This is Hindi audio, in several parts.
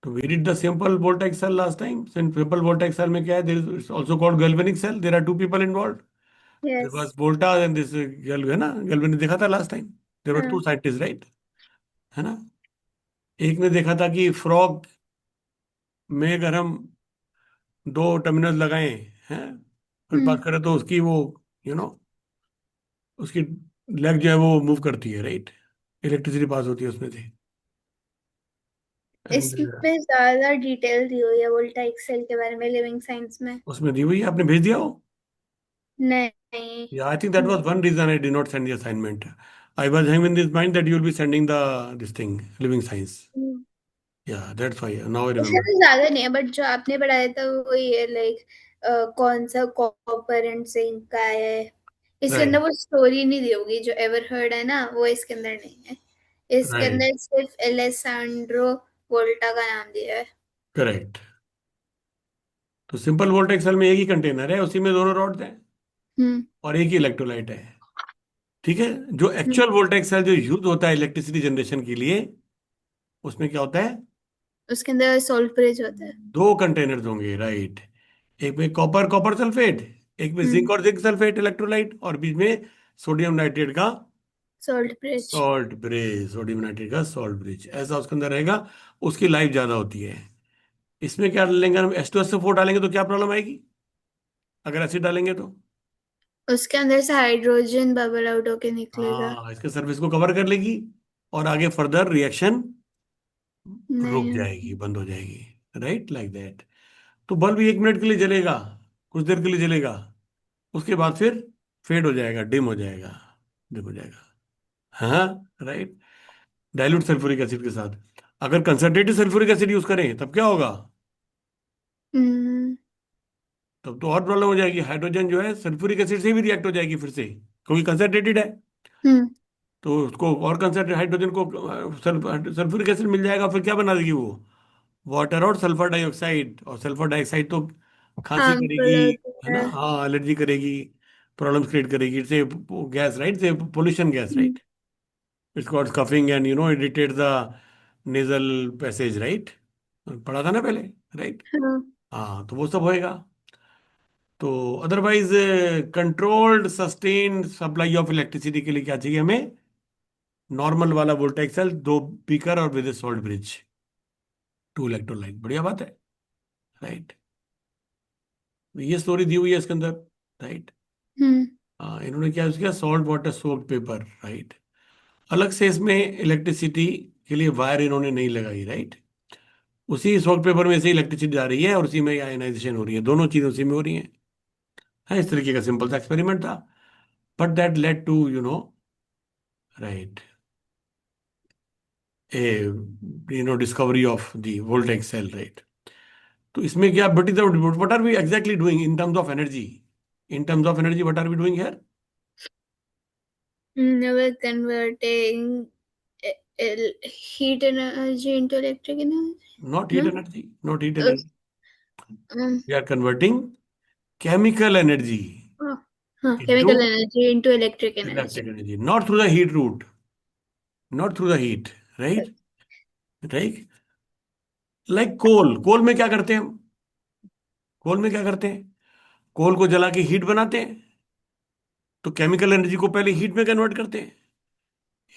तो we did the simple voltaic cell last time. Simple voltaic cell में क्या है, there is also called galvanic cell, there are two people involve. There was yes. Volta and this Galvani है ना, गैल्वेनिक देखा था last time. There were two हाँ। साइंटिस्ट, राइट, है ना। एक ने देखा था कि फ्रॉग में अगर हम दो टर्मिनल लगाएं हैं और हम्म। बात करें तो उसकी वो यू नो उसकी लेग जो है वो मूव करती है, राइट, इलेक्ट्रिसिटी पास होती है उसमें से। एंड इसमें ज्यादा डिटेल दी हुई है वोल्टाइक सेल के बारे में लिविंग साइंस में। उसमें दी हुई है, आपने भेज दिया हो। नहीं। Yeah, I think that was one reason I did not send the assignment. I was having in this mind that you will be sending the this thing, living science. Hmm. Yeah, that's why. Now I इसमें remember. तो ज्यादा नहीं है, बट जो आपने पढ़ाया था वो ये लाइक कौन सा कॉम्पोनेंट जिंक का है। इसके अंदर Right, वो स्टोरी नहीं दी होगी जो एवर हर्ड है ना, वो इसके अंदर नहीं है। इसके right, अंदर सिर्फ एलेसांड्रो वोल्टा का नाम दिया है। correct. तो सिंपल वोल्टेक सेल में एक ही कंटेनर है, उसी में दोनों रॉड्स हैं हम्म। और एक ही इलेक्ट्रोलाइट है। ठीक है। जो हम्म। एक्चुअल वोल्टेक सेल जो यूज होता है इलेक्ट्रिसिटी जनरेशन के लिए, उसमें क्या होता है, उसके अंदर सोल्ट ब्रिज होता है। दो कंटेनर्स होंगे, राइट। एक में कॉपर कॉपर सल्फेट, एक में जिंक हम्म। और जिंक सल्फेट इलेक्ट्रोलाइट, और बीच में सोडियम नाइट्रेट का salt bridge. Salt bridge, sodium nitrate का सॉल्ट ब्रिज, ऐसा उसके अंदर रहेगा। उसकी लाइफ ज्यादा होती है। इसमें क्या डालेंगे हम, H2SO4 डालेंगे तो क्या प्रॉब्लम आएगी, अगर एसिड डालेंगे तो। उसके अंदर से हाइड्रोजन बबल आउट होके निकलेगा। हाँ, इसके सरफेस को कवर कर लेगी और आगे फर्दर रिएक्शन रुक नहीं। जाएगी, बंद हो जाएगी, राइट, लाइक दैट। तो बल्ब 1 मिनट के लिए जलेगा, कुछ देर के लिए जलेगा, उसके बाद फिर फेड हो जाएगा, डिम हो जाएगा, डिम हो जाएगा। हाँ, राइट। डाइल्यूट सल्फ्यूरिक एसिड के साथ अगर कंसंट्रेटेड सल्फ्यूरिक एसिड यूज करें तब क्या होगा, हम्म। तब तो और प्रॉब्लम हो जाएगी। हाइड्रोजन जो है सल्फ्यूरिक एसिड से भी रिएक्ट हो जाएगी फिर से, क्योंकि कंसंट्रेटेड है। हम्म। तो उसको और कंसंट्रेट हाइड्रोजन को सल्फ्यूरिक एसिड मिल जाएगा, फिर क्या बना देगी वो, वाटर और सल्फर डाइऑक्साइड। और सल्फर डाइऑक्साइड तो खांसी हार्मफुल करेगी, है होता ना, है। हाँ, एलर्जी करेगी, प्रॉब्लम्स क्रिएट करेगी से, गैस, राइट, से pollution gas, hmm. Right. It's called coughing and irritate the nasal passage, right. पढ़ा था ना पहले, राइट। हाँ। हाँ, तो वो सब होएगा। तो otherwise controlled sustained supply of electricity के लिए क्या चाहिए हमें, नॉर्मल वाला वोल्टेक सेल, दो पीकर और with salt bridge, two electrolyte, बढ़िया बात है, राइट। ये स्टोरी दी हुई है इसके अंदर, राइट। हम्म। हाँ, इन्होंने क्या यूज किया, salt water soaked paper, right. अलग से इसमें इलेक्ट्रिसिटी के लिए वायर इन्होंने नहीं लगाई, राइट। उसी सॉल्ट पेपर में से इलेक्ट्रिसिटी जा रही है और उसी में आयनाइजेशन हो रही है, दोनों चीजें उसी में हो रही हैं। हाँ, इस तरीके का सिंपल सा एक्सपेरिमेंट था, but that led to right, a discovery of the voltaic cell, right. तो इसमें क्या, but is what are we exactly doing in terms of energy, in terms of energy what are we doing here, We're converting heat energy into electric energy. Not heat No? Energy, not heat Uh, energy, um, we are converting chemical energy oh, हाँ, into chemical energy into electric electric energy. Energy, not through the heat route, not through the heat, right, right. Like coal, coal में क्या करते हैं हम, कोल में क्या करते हैं, कोल को जला के हीट बनाते हैं, तो केमिकल एनर्जी को पहले हीट में कन्वर्ट करते हैं,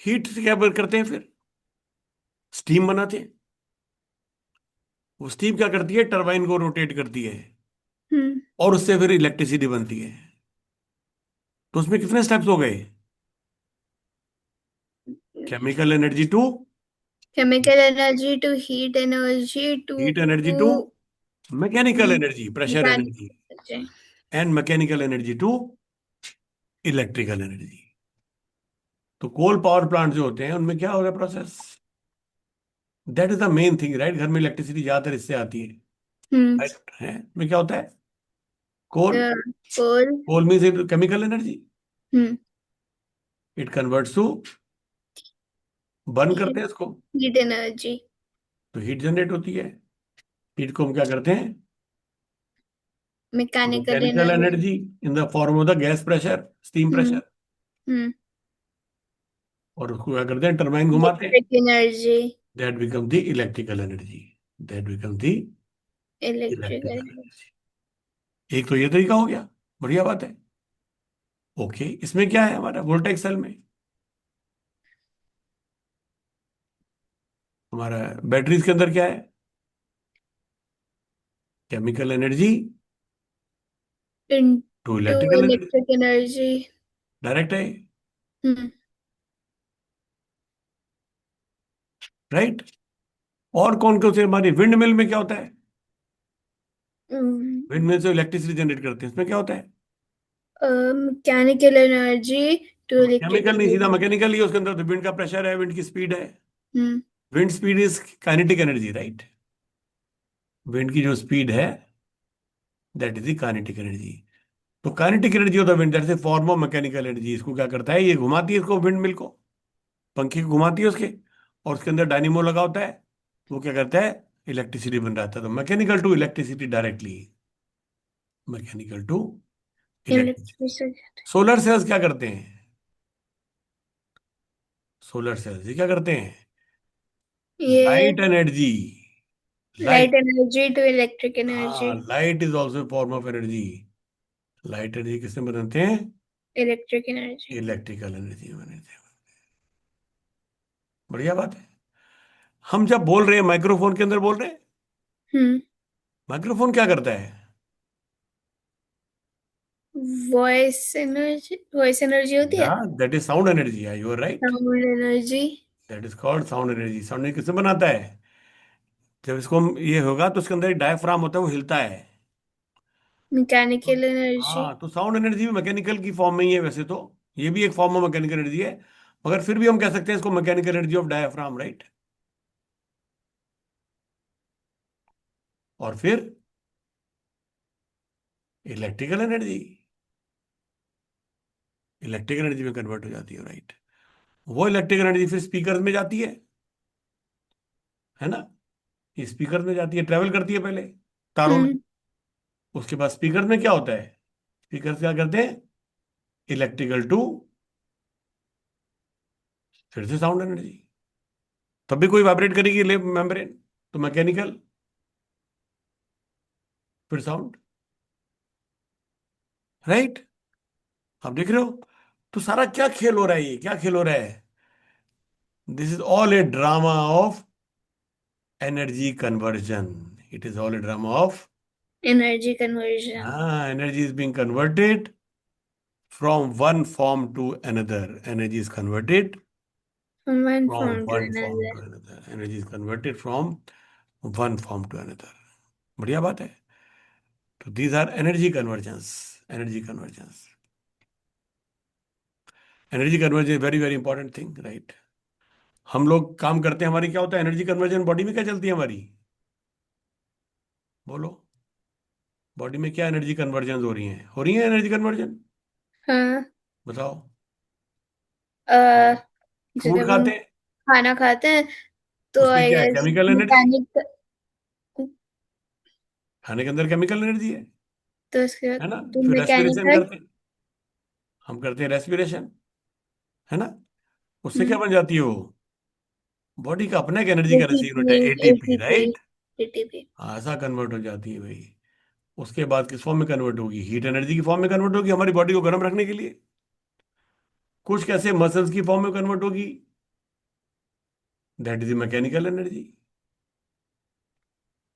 हीट से क्या करते हैं फिर, स्टीम बनाते हैं। वो स्टीम क्या करती है, टरबाइन को रोटेट करती है हम्म। और उससे फिर इलेक्ट्रिसिटी बनती है। तो उसमें कितने स्टेप्स हो गए, chemical energy to Chemical energy to heat energy heat to energy to mechanical energy, pressure mechanical energy, energy. And mechanical energy to electrical energy. तो कोल पावर प्लांट जो होते हैं उनमें क्या हो रहा है process, that is the main thing, right. घर में इलेक्ट्रिसिटी ज्यादातर इससे आती है, हम्म। राइट है, में क्या होता है, coal, Uh, coal. Coal means chemical energy, hmm. It converts to, burn Heat, करते हैं इसको, heat energy. तो हीट जनरेट होती है। हीट को हम क्या करते हैं, Mechanical mechanical energy. Energy in the form of the gas pressure, steam hmm. Pressure, hmm. और उसको क्या करते हैं, टरबाइन घुमाते हैं, Electric energy. That become the electrical energy. That become the electrical electrical energy. Energy. एक तो ये तरीका हो गया, बढ़िया बात है। ओके, इसमें क्या है हमारा वोल्टेक सेल में? हमारा बैटरीज के अंदर क्या है? Chemical energy to into electrical energy. Electric energy. Direct है, हम्म। राइट। और कौन कौन से हमारी विंड मिल में क्या होता है? विंड मिल से इलेक्ट्रिसिटी जनरेट करते हैं, इसमें क्या होता है? Mechanical energy to chemical electrical नहीं, सीधा एनर्जी। मैकेनिकल ही है उसके अंदर। तो विंड का प्रेशर है, विंड की स्पीड है। Hmm. Wind speed is kinetic energy, right. Wind की जो स्पीड है, that is the kinetic energy. तो काइनेटिक एनर्जी होता है wind, that is form of mechanical energy. इसको क्या करता है, ये घुमाती है इसको, विंड मिल को, पंखे को घुमाती है उसके, और उसके अंदर डायनेमो लगा होता है। वो क्या करता है, इलेक्ट्रिसिटी बन रहा था। तो mechanical to electricity directly, mechanical to electricity. Electricity. Solar cells क्या करते हैं? सोलर सेल्स ये क्या करते हैं? ये light energy, light. Light energy to electric हाँ, energy. Light is also form of energy. Light energy किससे बनते हैं? Electric energy. इलेक्ट्रिकल एनर्जी बनते हैं। बढ़िया बात है। हम जब बोल रहे हैं माइक्रोफोन के अंदर बोल रहे हैं, हम्म। माइक्रोफोन क्या करता है? वॉइस एनर्जी होती है। या that is sound energy, you are right. Sound energy. That is called sound energy. Sound energy किससे बनाता है? जब इसको ये होगा तो उसके अंदर एक डायफ्राम होता है, वो हिलता है। तो, मैकेनिकल एनर्जी। हाँ, तो साउंड एनर्जी भी मैकेनिकल की फॉर्म में ही है वैसे तो। ये भी एक फॉर्म ऑफ मैकेनिकल एनर्जी है, मगर फिर भी हम कह सकते हैं इसको mechanical energy of diaphragm, right. और फिर इलेक्ट्रिकल एनर्जी, इलेक्ट्रिकल एनर्जी में कन्वर्ट हो जाती है, राइट। वो इलेक्ट्रिकल एनर्जी फिर स्पीकर में जाती है ना। ये स्पीकर में जाती है, ट्रेवल करती है पहले तारों में। हम्म। उसके बाद स्पीकर में क्या होता है? स्पीकर क्या करते हैं? इलेक्ट्रिकल टू, फिर से साउंड एनर्जी। तब भी कोई वाइब्रेट करेगी ले मेम्ब्रेन, तो मैकेनिकल, फिर साउंड, राइट। आप देख रहे हो, तो सारा क्या खेल हो रहा है, ये क्या खेल हो रहा है? This is all a drama of energy conversion. It is all a drama of, energy conversion. हाँ, energy is being converted from one form to another. Energy is converted from one from form to one form to another. another. Energy is converted from one form to another. बढ़िया बात है। तो these are energy conversions. Energy conversions. Energy conversion is very very important thing, right? हम लोग काम करते हैं, हमारी क्या होता है एनर्जी कन्वर्जन, बॉडी में क्या चलती है हमारी? बोलो, बॉडी में क्या एनर्जी कन्वर्जन हो रही है एनर्जी कन्वर्जन? हाँ। बताओ। अ, फूड जब हम खाते हैं, खाना खाते हैं तो उसमें आई क्या है, गेस केमिकल एनर्जी। मैकेनिक। खाने के अंदर केमिकल एनर्जी तो उसके बाद है ना। तो फिर रेस्पिरेशन मैकेनिकल। करते हैं, हम करते हैं रेस्पिरेशन, है ना। उससे क्या हम्म। बन जाती है वो? बॉडी का अपना एक एनर्जी का रेसिपी होता एटीपी। है, एटीपी, एटीपी। राइट। एटीपी। ऐसा कन्वर्ट हो जाती है भाई। उसके बाद किस फॉर्म में कन्वर्ट होगी? हीट एनर्जी की फॉर्म में कन्वर्ट होगी, हमारी बॉडी को गर्म रखने के लिए। कुछ कैसे मसल्स की फॉर्म में कन्वर्ट होगी, दैट इज मैकेनिकल एनर्जी,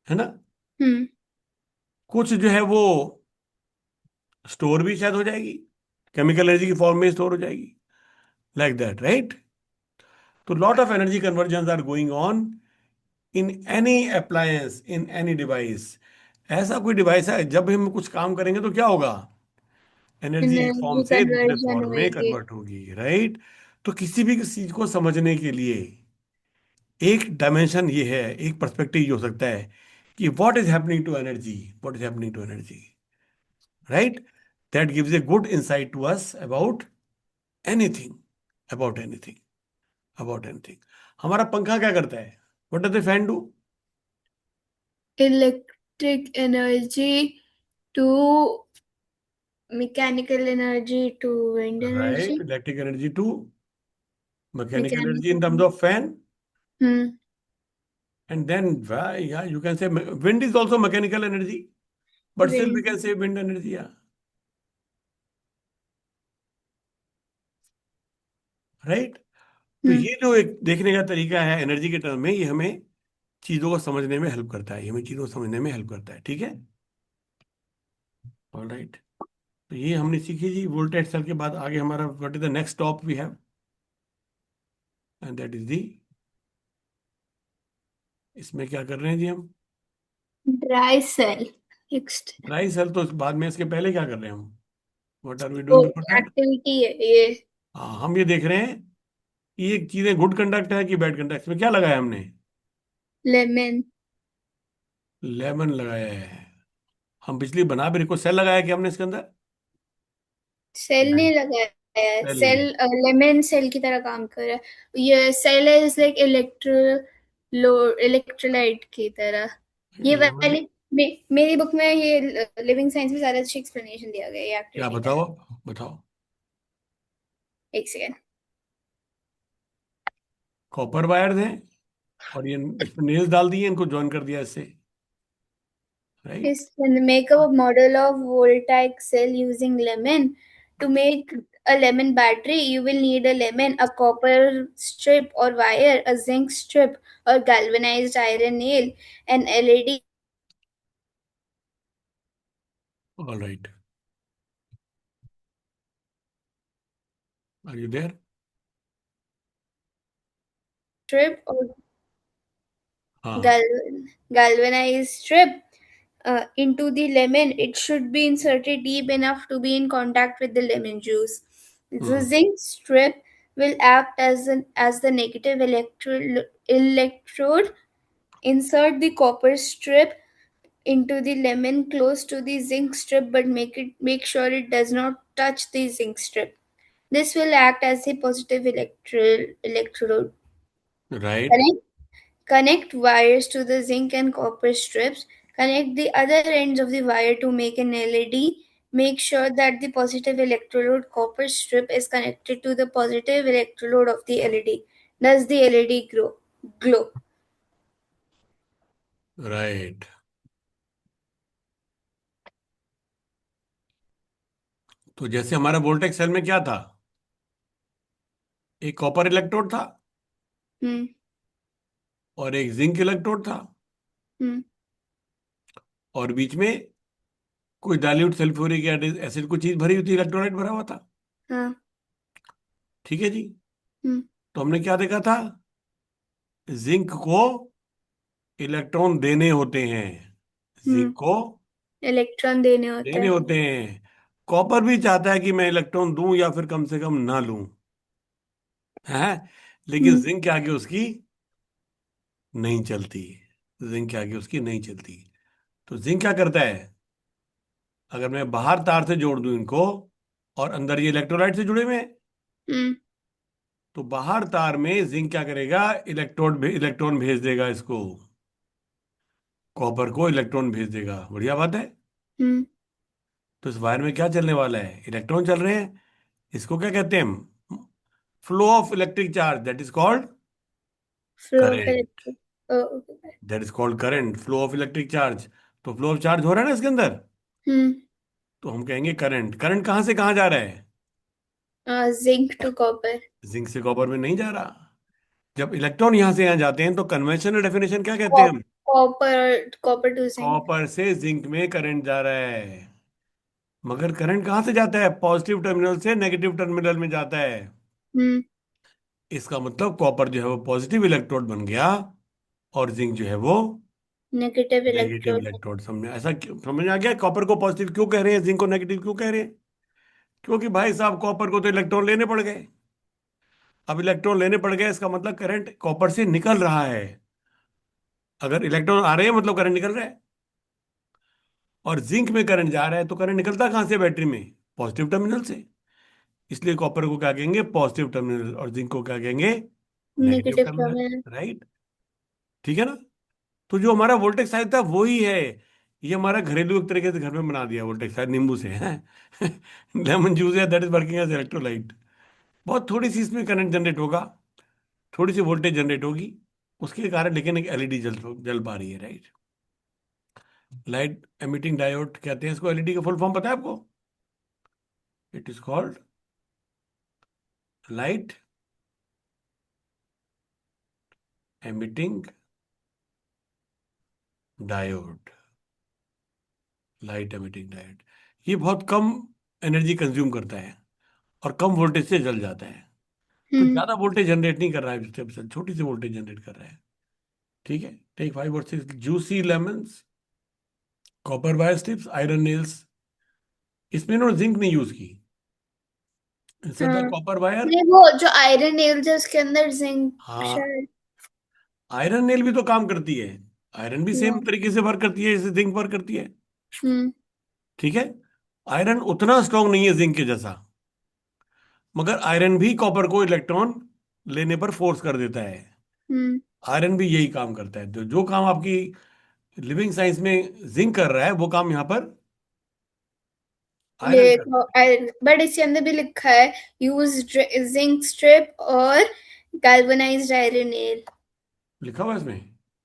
है ना। हम्म। कुछ जो है वो स्टोर भी शायद हो जाएगी, केमिकल एनर्जी की फॉर्म में स्टोर हो जाएगी, लाइक दैट, राइट। तो lot of energy conversion are going on in any appliance, in any device. ऐसा कोई डिवाइस है, जब हम कुछ काम करेंगे तो क्या होगा? एनर्जी एक फॉर्म एनर्जी से दूसरे कन्वर्जन फॉर्म में होएगी। कन्वर्ट होगी, राइट। तो किसी भी चीज को समझने के लिए एक डायमेंशन ये है, एक पर्सपेक्टिव ये हो सकता है कि what is happening to energy, what is happening to energy, right. That gives a good insight to us about anything, about anything, about anything. हमारा पंखा क्या करता है? What does the fan do? Electric energy to mechanical energy to wind right, energy. Electric energy to mechanical energy in mechanical. Terms of fan. Hmm. And then, yeah, you can say wind is also mechanical energy, but still we wind. can say wind energy, yeah, right? तो Hmm. ये जो एक देखने का तरीका है एनर्जी के टर्म में, ये हमें चीजों को समझने में हेल्प करता है, ये हमें चीजों को समझने में हेल्प करता है, ठीक है? All right. तो ये हमने सीखी जी वोल्टेज सेल के बाद आगे हमारा what is the next top we have, and that is the, इसमें क्या कर रहे हैं जी हम? Dry cell. Next. Dry cell तो बाद में, इसके पहले क्या कर रहे हैं हम? व्हाट आर वी तो डूइंग बिफोर दैट? एक्टिविटी है ये। हाँ, हम ये देख रहे हैं कि ये चीजें गुड कंडक्ट है कि बैड कंडक्ट, इसमें क्या लगाया हमने? लेमन। लेमन लगाया है। हम बिजली बना भी को सेल लगाया कि हमने इसके अंदर? सेल नहीं, नहीं लगाया है, सेल सेल नहीं। लेमन सेल की तरह काम कर रहा है। ये सेल इज लाइक इलेक्ट्रोलाइट की तरह। ये लेमन, वाली मेरी बुक में ये लिविंग साइंस में ज्यादा अच्छी एक्सप्लेनेशन दिया गया है ये क्या एक्टिविटी का। बताओ, बताओ। एक सेकेंड। कॉपर वायर्स हैं, और ये इसमें नेल्स डाल दिए, इनको ज्वाइन कर दिया इससे, right? Is make a model of voltaic cell using lemon. To make a lemon battery, you will need a lemon, a copper strip or wire, a zinc strip or galvanized iron nail, an LED all right, are you there? strip or हाँ। galvanized strip into the lemon. It should be inserted deep enough to be in contact with the lemon juice. The hmm. zinc strip will act as the negative electrode. Insert the copper strip into the lemon close to the zinc strip, but make sure it does not touch the zinc strip. This will act as a positive electrode. Right. Connect Connect wires to the zinc and copper strips. Connect the other ends of the wire to make an LED. Make sure that the positive electrode copper strip is connected to the positive electrode of the LED. Thus the LED glow. Right, तो जैसे हमारा वोल्टेक सेल में क्या था, एक कॉपर इलेक्ट्रोड था Hmm. और एक जिंक इलेक्ट्रोड था, Hmm. और बीच में कोई डाइल्यूट सल्फ्यूरिक एसिड कुछ चीज भरी हुई थी, इलेक्ट्रोलाइट भरा हुआ था, हाँ. ठीक है जी? Hmm. तो हमने क्या देखा था? जिंक को इलेक्ट्रॉन देने होते हैं, Hmm. जिंक को इलेक्ट्रॉन देने होता देने है. होते हैं। कॉपर भी चाहता है कि मैं इलेक्ट्रॉन दूं या फिर कम से कम ना लूं, है, लेकिन Hmm. जिंक के आगे उसकी नहीं चलती, जिंक के आगे उसकी नहीं चलती। तो जिंक क्या करता है, अगर मैं बाहर तार से जोड़ दूं इनको, और अंदर ये इलेक्ट्रोलाइट से जुड़े हुए हैं, Hmm. तो बाहर तार में जिंक क्या करेगा, इलेक्ट्रॉन भेज देगा इसको, कॉपर को इलेक्ट्रॉन भेज देगा, बढ़िया बात है। Hmm. तो इस वायर में क्या चलने वाला है, इलेक्ट्रॉन चल रहे हैं। इसको क्या कहते हैं? Flow of electric charge, that is called Flow of current. electron. Oh, okay. That is called current, flow of electric charge. तो फ्लो ऑफ चार्ज हो रहा है ना इसके अंदर, Hmm. तो हम कहेंगे करंट। करंट कहाँ से कहाँ जा रहा है? Zinc to copper. जिंक से कॉपर में नहीं जा रहा। जब इलेक्ट्रॉन यहां से यहां जाते हैं तो कन्वेंशनल डेफिनेशन क्या कहते हैं हम? Copper to zinc. कॉपर से जिंक में करंट जा रहा है। मगर करंट कहाँ से जाता है? पॉजिटिव टर्मिनल से नेगेटिव टर्मिनल में जाता है। Hmm. इसका मतलब कॉपर जो है वो पॉजिटिव इलेक्ट्रोड बन गया, और जिंक जो है वो Negative नेगेटिव electrode. इलेक्ट्रोड। समझ ऐसा समझ में आ गया? कॉपर को पॉजिटिव क्यों कह रहे हैं, जिंक को नेगेटिव क्यों कह रहे हैं? क्योंकि भाई साहब कॉपर को तो इलेक्ट्रॉन लेने पड़ गए। अब इलेक्ट्रॉन लेने पड़ गए, इसका मतलब करंट कॉपर से निकल रहा है। अगर इलेक्ट्रॉन आ रहे हैं मतलब करंट निकल रहा है, और जिंक में करंट जा रहा है तो करंट निकलता कहाँ से बैटरी में? पॉजिटिव टर्मिनल से। इसलिए कॉपर को क्या कहेंगे, पॉजिटिव टर्मिनल, और जिंक को क्या कहेंगे, negative Negative terminal, terminal. Right? ठीक है ना? तो जो हमारा वोल्टेज साइज था वो ही है। ये हमारा घरेलू एक तरीके से घर में बना दिया वोल्टेज साइज, नींबू से है। लेमन जूस है, that is working as electrolyte. बहुत थोड़ी सी इसमें करंट जनरेट होगा, थोड़ी सी वोल्टेज जनरेट होगी, उसके कारण लेकिन एक एलईडी जल जल पा रही है, राइट। लाइट एमिटिंग डायोड कहते हैं इसको। एलईडी का फुल फॉर्म पता है आपको? It is called light emitting diode. Light emitting diode. ये बहुत कम एनर्जी कंज्यूम करता है और कम वोल्टेज से जल जाता है। तो हम्म ज्यादा वोल्टेज जनरेट नहीं कर रहा है स्टेप सेल, छोटी सी वोल्टेज जनरेट कर रहा है। ठीक है। टेक 5 और 6 juicy lemons, copper wire strips, iron nails. इसमें इन्होंने जिंक नहीं यूज की। इंस्टेड द हाँ। Copper wire. नहीं, वो जो आयरन नेल्स है उसके अंदर जिंक हाँ, शायद। आयरन नेल भी तो काम करती है। आयरन भी सेम हाँ। तरीके से वर्क करती है जैसे जिंक वर्क करती है। हम्म ठीक है। आयरन उतना स्ट्रांग नहीं है जिंक के जैसा, मगर आयरन भी कॉपर को इलेक्ट्रॉन लेने पर फोर्स कर देता है। हम्म आयरन भी यही काम करता है। तो जो काम आपकी लिविंग साइंस में जिंक कर रहा है वो काम यहाँ पर आयरन ये कर। आयरन, बट इसके अंदर भी लिखा है यूज जिंक स्ट्रिप और गैल्वेनाइज्ड आयरन नेल। लिखा हुआ है इसमें?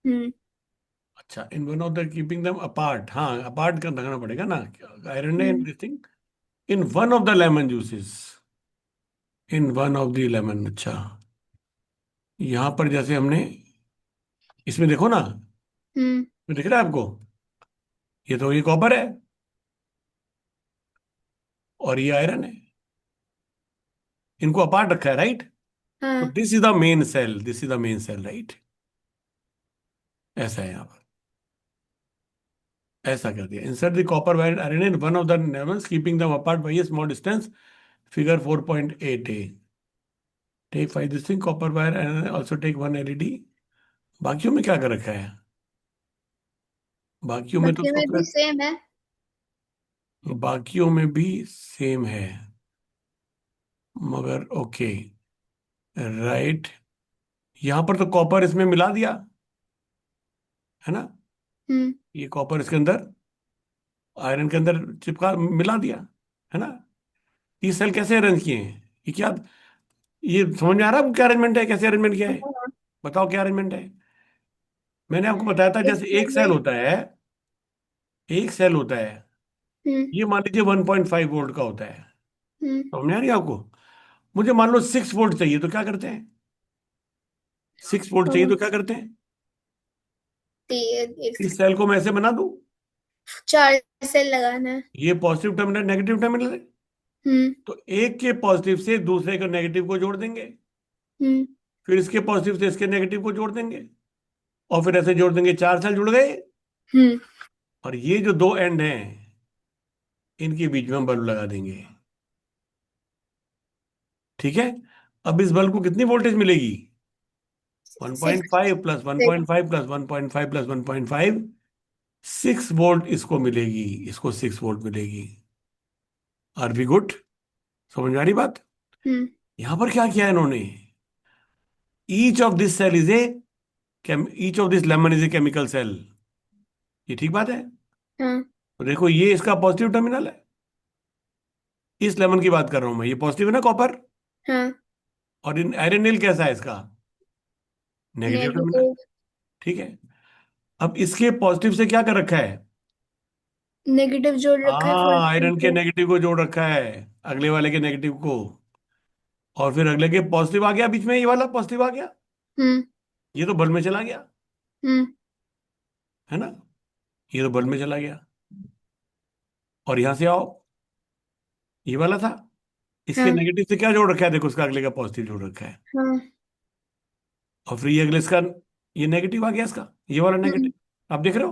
हम्म अच्छा, इन one of the keeping them apart, हाँ अपार्ट कर रखना पड़ेगा ना। आयरन है हम्म this thing in one of the lemon juices. In one of the lemon, अच्छा। यहां पर जैसे हमने इसमें देखो ना, हम्म ये दिख रहा है आपको? ये तो ये कॉपर है और ये आयरन है। इनको अपार्ट रखा है, राइट। तो हाँ। This is the main cell, this is the main cell, right. ऐसा है यहाँ पर। ऐसा कर दिया। Insert the copper wire iron in one of the lemons keeping them apart by a small distance. Figure 4.8 A. Take 5 this thing copper wire and also take 1 LED. बाकियों में क्या कर रखा है? बाकियों में तो बाकी में भी सॉफ्टवेयर, सेम है। बाकियों में भी सेम है, मगर ओके, राइट। यहां पर तो कॉपर इसमें मिला दिया, है ना। हम्म ये कॉपर इसके अंदर आयरन के अंदर चिपका मिला दिया, है ना। ये सेल कैसे अरेंज किए हैं? ये क्या, ये समझ में आ रहा है आपको क्या अरेंजमेंट है, कैसे अरेंजमेंट किया है? हाँ। बताओ क्या अरेंजमेंट है। मैंने आपको बताया था जैसे इसमें एक सेल भी। होता है, एक सेल होता है। हम्म ये मान लीजिए 1.5 वोल्ट का होता है। हम्म समझ में आ रही है आपको? मुझे मान लो 6 वोल्ट चाहिए तो क्या करते हैं? 6 वोल्ट चाहिए हाँ, तो क्या करते हैं? एक इस सेल को मैं ऐसे बना दूं, 4 सेल लगाना है। ये पॉजिटिव टर्मिनल नेगेटिव टर्मिनल है। हम्म तो एक के पॉजिटिव से दूसरे के नेगेटिव को जोड़ देंगे, हम्म फिर इसके पॉजिटिव से इसके नेगेटिव को जोड़ देंगे, और फिर ऐसे जोड़ देंगे, 4 सेल जुड़ गए। हम्म और ये जो दो एंड हैं, इनके बीच में हम बल्ब लगा देंगे। ठीक है। अब इस बल्ब को कितनी वोल्टेज मिलेगी? 6। 1.5 प्लस 1.5 प्लस 1.5 प्लस 1.5, 6 वोल्ट इसको मिलेगी, इसको 6 वोल्ट मिलेगी। Are we good? समझ में आ रही बात? हम्म यहां पर क्या किया है इन्होंने? Each of this cell is a, each of this lemon is a chemical cell. ये ठीक बात है। हाँ तो देखो ये इसका पॉजिटिव टर्मिनल है, इस लेमन की बात कर रहा हूं मैं, ये पॉजिटिव है ना कॉपर। हाँ। और इन आयरन नील कैसा है इसका? Negative terminal. नेगेटिव। ठीक है। अब इसके पॉजिटिव से क्या कर रखा है? नेगेटिव जोड़ रखा है हाँ, पॉजिटिव आयरन के को। नेगेटिव को जोड़ रखा है, अगले वाले के नेगेटिव को। और फिर अगले के पॉजिटिव आ गया बीच में, ये वाला पॉजिटिव आ गया, हम्म ये तो बल्ब में चला गया, हम्म है ना। ये तो बल्ब में चला गया। और यहां से आओ, ये वाला था, इसके हाँ नेगेटिव से क्या जोड़ रखा है? देखो उसका अगले का पॉजिटिव जोड़ रखा है। हाँ। और फिर ये अगले इसका, ये नेगेटिव आ गया इसका, ये वाला हम्म नेगेटिव। आप देख रहे हो?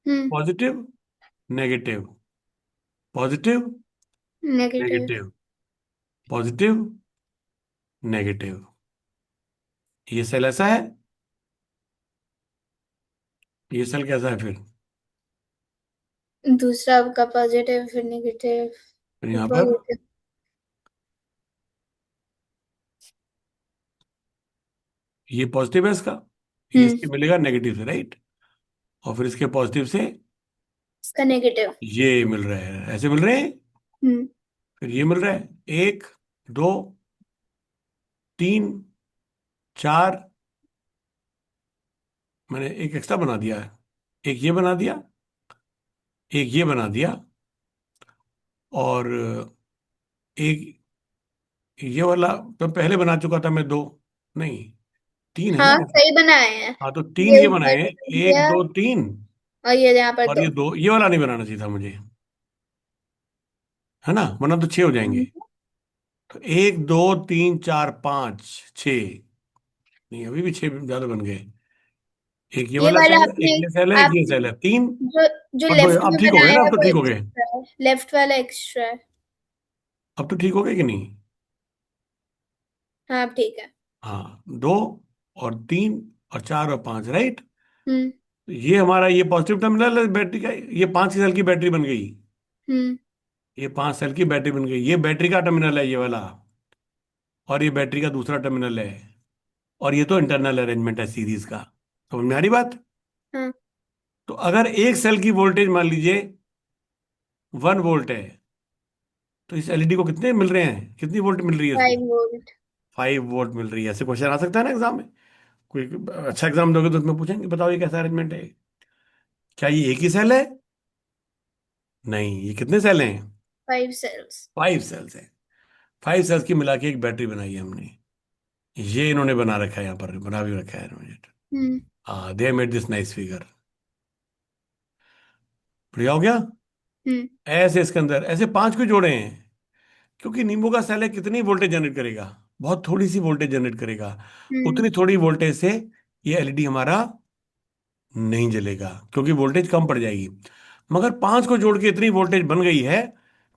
Hmm positive, negative, positive, negative. Negative, positive, negative. ये सेल ऐसा है। ये सेल कैसा है फिर? दूसरा आपका पॉजिटिव फिर नेगेटिव फिर फिर यहाँ पर पॉजिटिव। ये पॉजिटिव है इसका, ये हम्म इसके मिलेगा नेगेटिव से, राइट। और फिर इसके पॉजिटिव से इसका नेगेटिव। ये मिल रहा है, ऐसे मिल रहे हैं। हम्म फिर ये मिल रहा है, 1, 2, 3, 4, मैंने एक एक्स्ट्रा बना दिया है, एक ये बना दिया, एक ये बना दिया, और एक ये वाला तो पहले बना चुका था मैं, दो नहीं, तीन है ना। हाँ सही बनाए हैं। हाँ तो तीन ये ये ऊपर बनाए हैं, कर एक दिया दो तीन, और ये यहाँ पर और दो। ये दो, ये वाला नहीं बनाना चाहिए था मुझे, है ना, वरना तो छह हो जाएंगे। हम्म। तो एक दो तीन चार पाँच छः, नहीं अभी भी छह ज्यादा बन गए। एक ये ये वाला वाला सेल है, एक आपने, ये सेल है, एक ये आपने सेल है, तीन। जो जो और दो, लेफ्ट अब में ठीक हो गए बनाया ना, है अब तो वो ठीक हो गए। एक्स्ट्रा है, लेफ्ट वाला एक्स्ट्रा है। अब तो ठीक हो गए कि नहीं। हाँ अब ठीक है। हाँ, दो और तीन और चार और पांच, राइट। हम्म। ये हमारा ये पॉजिटिव टर्मिनल है बैटरी का, ये 5 सेल की बैटरी बन गई। हम्म। ये 5 सेल की बैटरी बन गई, ये बैटरी का टर्मिनल है ये वाला, और ये बैटरी का दूसरा टर्मिनल है, और ये तो इंटरनल अरेंजमेंट है सीरीज का। समझ में आ रही बात। हाँ। तो अगर एक सेल की वोल्टेज मान लीजिए 1 वोल्ट है, तो इस एलईडी को कितने मिल रहे हैं, कितनी वोल्ट मिल रही है इसको। 5 वोल्ट। 5 वोल्ट मिल रही है। ऐसे क्वेश्चन आ सकता है ना एग्जाम में। कोई अच्छा एग्जाम दोगे तो उसमें पूछेंगे बताओ ये कैसा अरेंजमेंट है। क्या ये एक ही सेल है। नहीं, ये कितने सेल हैं। 5 सेल्स। 5 सेल्स हैं। 5 सेल्स की मिला के एक बैटरी बनाई है हमने। ये इन्होंने बना रखा है, यहाँ पर बना भी रखा है इन्होंने। हम्म। हाँ, they made this nice figure. बढ़िया हो गया। हम्म। ऐसे इसके अंदर ऐसे 5 क्यों जोड़े हैं, क्योंकि नींबू का सेल है, कितनी वोल्टेज जनरेट करेगा, बहुत थोड़ी सी वोल्टेज जनरेट करेगा। हम्म। उतनी थोड़ी वोल्टेज से ये एलईडी हमारा नहीं जलेगा, क्योंकि वोल्टेज कम पड़ जाएगी। मगर 5 को जोड़ के इतनी वोल्टेज बन गई है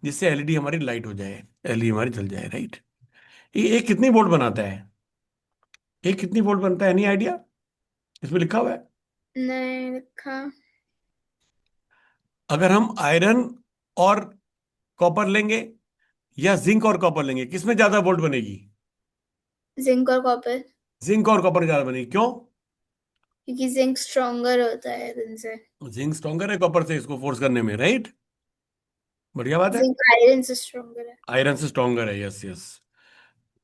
जिससे एलईडी हमारी लाइट हो जाए, एलईडी हमारी जल जाए, राइट। ये एक कितनी वोल्ट बनाता है, एक कितनी वोल्ट बनता है, एनी आइडिया। इसमें लिखा हुआ है। नहीं लिखा। अगर हम आयरन और कॉपर लेंगे या जिंक और कॉपर लेंगे, किसमें ज्यादा वोल्ट बनेगी। जिंक और कॉपर। जिंक और कॉपर ज्यादा बनेगी, क्यों। क्योंकि जिंक स्ट्रोंगर होता है इनसे। जिंक स्ट्रॉन्गर है कॉपर से इसको फोर्स करने में, राइट। बढ़िया बात है। जिंक आयरन से स्ट्रोंगर है। आयरन से स्ट्रॉन्गर है, यस यस।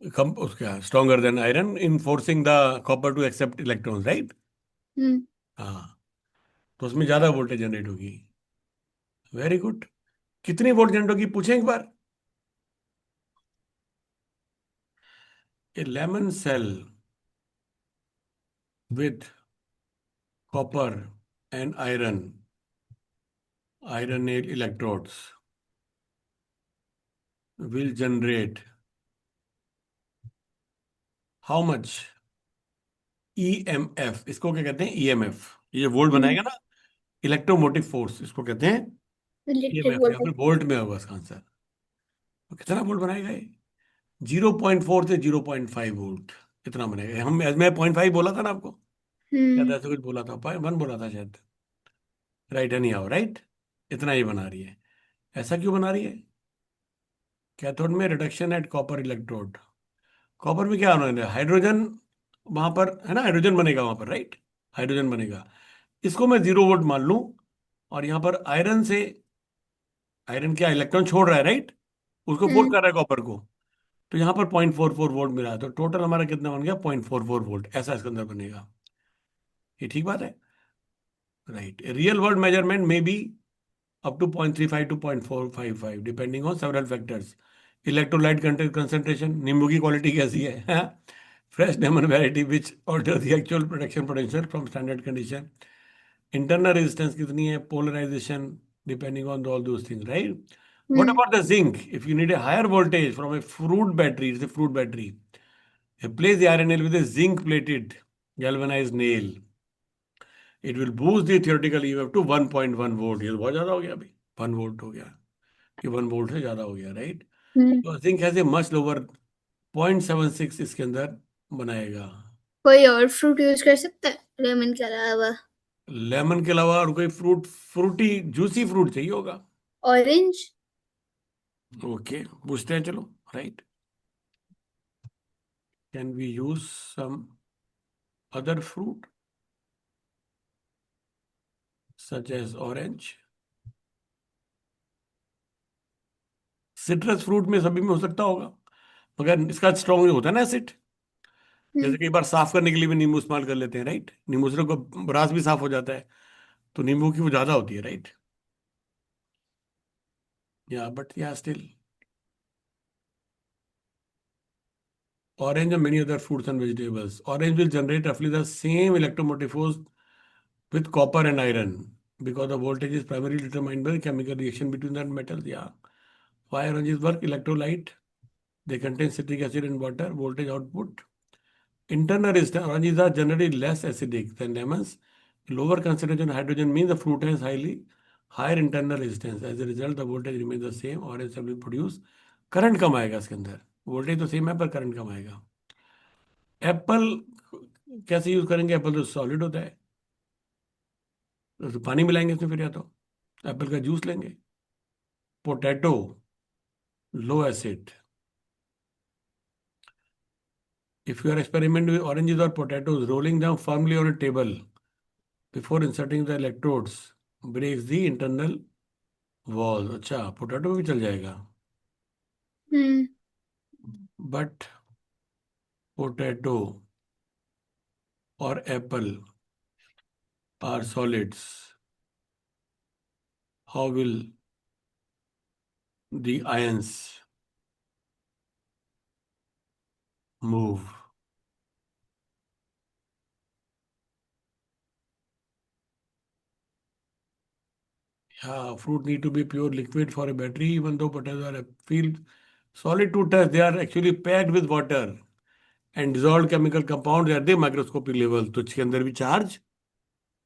कम उसका stronger then iron in forcing the copper to accept electrons, right. Hmm. हाँ, तो उसमें ज्यादा वोल्टेज जनरेट होगी। Very good. कितनी वोल्ट जनरेट होगी पूछें एक बार। A lemon cell with copper and iron electrodes will generate how much EMF, इसको क्या कहते हैं, ईएमएफ। ये वोल्ट बनाएगा ना, इलेक्ट्रोमोटिव फोर्स इसको कहते हैं, इलेक्ट्रिक ईएमएफ, या फिर वोल्टेज। वोल्ट में होगा इसका आंसर। तो कितना वोल्ट बनाएगा ये, 0.4 से 0.5 वोल्ट, इतना बनेगा। मैं 0.5 बोला था ना आपको, शायद हम्म। ऐसे कुछ बोला था, 1 बोला था शायद। राइट है नहीं आओ, राइट। इतना ही बना रही है। ऐसा क्यों बना रही है। कैथोड में reduction at copper electrode. Copper में क्या होना है, हाइड्रोजन वहां पर है ना, हाइड्रोजन बनेगा वहां पर, राइट। हाइड्रोजन बनेगा। इसको मैं 0 वोल्ट मान लूं, और यहां पर आयरन से, आयरन क्या इलेक्ट्रॉन छोड़ रहा है, राइट, उसको पुट हम्म। कर रहा है कॉपर को। तो यहां पर 0.44 वोल्ट मिला है, तो टोटल हमारा कितना बन गया, 0.44 वोल्ट, ऐसा इसके अंदर बनेगा। ये ठीक बात है, राइट। रियल वर्ल्ड मेजरमेंट में B up to 0.35 to 0.455 depending on several factors. Electrolyte content concentration, नींबू की क्वालिटी कैसी है, fresh lemon variety which alter the actual production potential from standard condition. Internal resistance कितनी है, polarization depending on all those things, right. What hmm. about the zinc, if you need a higher voltage from a fruit battery, it's a fruit battery, replace the iron nail with a zinc plated galvanized nail, it will boost the theoretical EMF to 1.1 volt. ये तो बहुत ज्यादा हो गया अभी, 1 वोल्ट हो गया, कि 1 वोल्ट से ज्यादा हो गया, राइट। हम्म। तो zinc has a much lower, 0.76 इसके अंदर बनाएगा। कोई और फ्रूट यूज कर सकता है लेमन के अलावा? लेमन के अलावा और कोई फ्रूट, फ्रूटी जूसी फ्रूट चाहिए होगा। ऑरेंज। ओके, पूछते हैं चलो, right. Can we use some other fruit such as orange. Citrus fruit में सभी में हो सकता होगा, मगर इसका स्ट्रॉन्ग होता है ना एसिड, हम्म जैसे कई बार साफ करने के लिए भी नींबू इस्तेमाल कर लेते हैं, राइट? नींबू से को रास भी साफ हो जाता है, तो नींबू की वो ज्यादा होती है, राइट? या बट या still orange and many other fruits and vegetables. Orange will generate roughly the same electromotive force with copper and iron because the voltage is primarily determined by the chemical reaction between the metals. Yeah. Why oranges work? Electrolyte. They contain citric acid and water. Voltage output. Internal resistance. Oranges are generally less acidic than lemons. Lower concentration of hydrogen means the fruit has higher internal resistance. As a result, the voltage remains the same. Orange will produce current कम आएगा इसके अंदर। वोल्टेज तो सेम है पर करंट कम आएगा। एप्पल कैसे यूज करेंगे? एप्पल तो सॉलिड होता है, तो पानी मिलाएंगे इसमें फिर, या तो एप्पल का जूस लेंगे। Potato low acid. If you are experiment with oranges और potatoes, rolling them firmly on a table before inserting the electrodes breaks the internal wall। अच्छा, पोटैटो भी चल जाएगा, हम्म बट पोटैटो और apple are solids, how will the ions move? Yeah, fruit need to be pure liquid for a battery, even though potatoes are feel solid to touch. They are actually packed with water and dissolved chemical compounds at the microscopic level. तो इसके अंदर भी चार्ज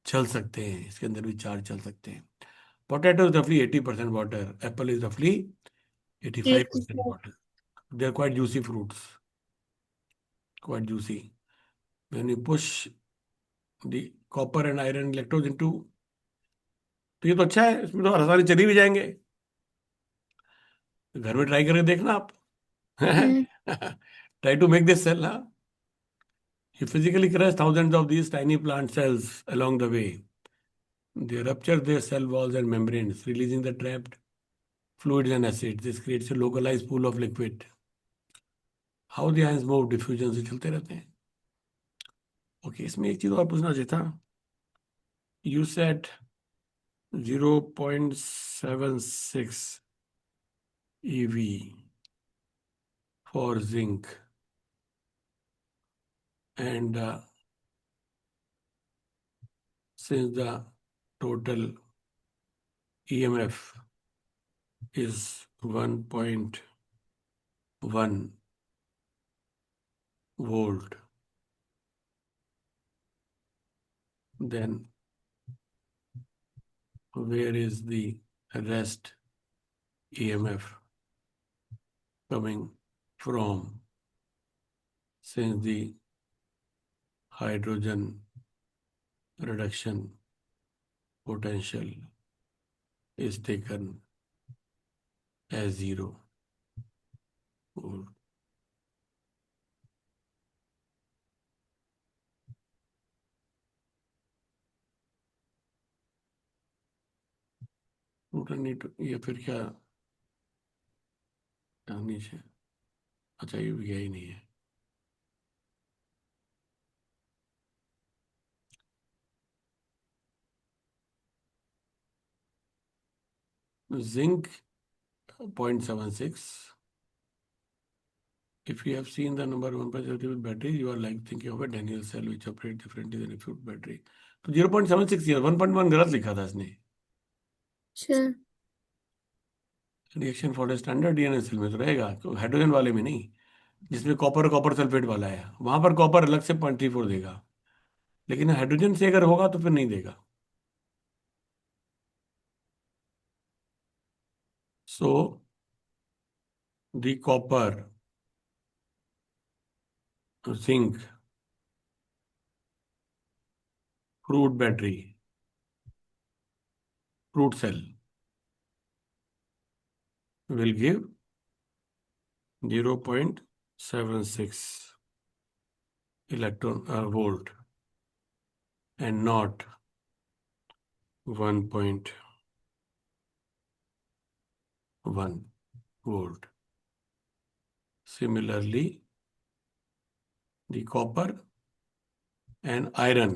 चल सकते हैं, इसके अंदर भी चार्ज चल सकते हैं। Potato is roughly 80% water. Apple is roughly 85% 84. water. They are quite juicy fruits, quite juicy. When you push the copper and iron electrodes into, तो ये तो अच्छा है, इसमें तो आसानी चली भी जाएंगे। घर में ट्राई करके देखना आप। हम्म Try to make this cell, huh? You physically crush thousands of these tiny plant cells along the way. They rupture their cell walls and membranes, releasing the trapped fluids and acids. This creates a localized pool of liquid. How the ions move, diffusion से चलते रहते हैं। ओके, इसमें एक चीज और पूछना चाहिए था। You said 0.76 EV for zinc, and since the total EMF is 1.1 volt, then where is the rest EMF coming from, since the hydrogen reduction potential is taken as 0 volt? Total need to, या फिर क्या नीचे? अच्छा, ये भी गया ही नहीं है। Zinc 0.76. If you have seen the number 1.0 battery, you are like thinking of a Daniel cell which operate differently than a fruit battery. तो 0.76 ही है, 1.1 गलत लिखा था इसने। अच्छा reaction for standard DNA cell में तो रहेगा, तो हाइड्रोजन वाले में नहीं, जिसमें कॉपर कॉपर सल्फेट वाला है वहां पर कॉपर अलग से 0.34 देगा, लेकिन हाइड्रोजन से अगर होगा तो फिर नहीं देगा। So the copper zinc fruit battery fruit cell will give 0.76 electron volt and not 1.1 volt. Similarly, the copper and iron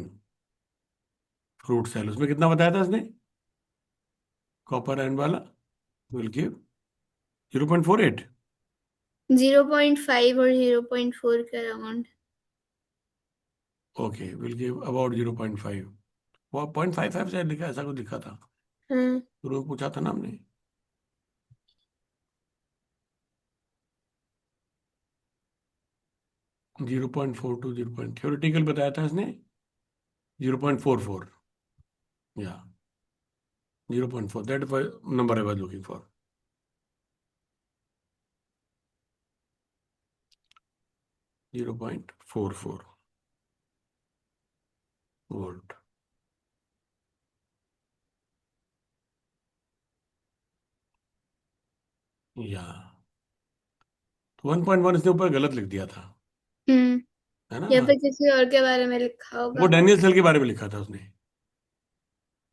fruit cell, उसमें कितना बताया था उसने? कॉपर आयरन वाला विल गिव 0.48। 0.5 और 0.4 के around. Okay, will give about 0.5। वो 0.55 से लिखा, ऐसा कुछ लिखा था, हाँ। शुरू में पूछा था ना हमने। 0.42, 0. थ्योरेटिकल बताया था इसने 0.44, या 0.4, that number I was looking for. 0.44 volt. या 1.1 इसने ऊपर गलत लिख दिया था, हम्म। है ना? या फिर किसी और के बारे में लिखा वो होगा। डैनियल सेल के बारे में लिखा था उसने।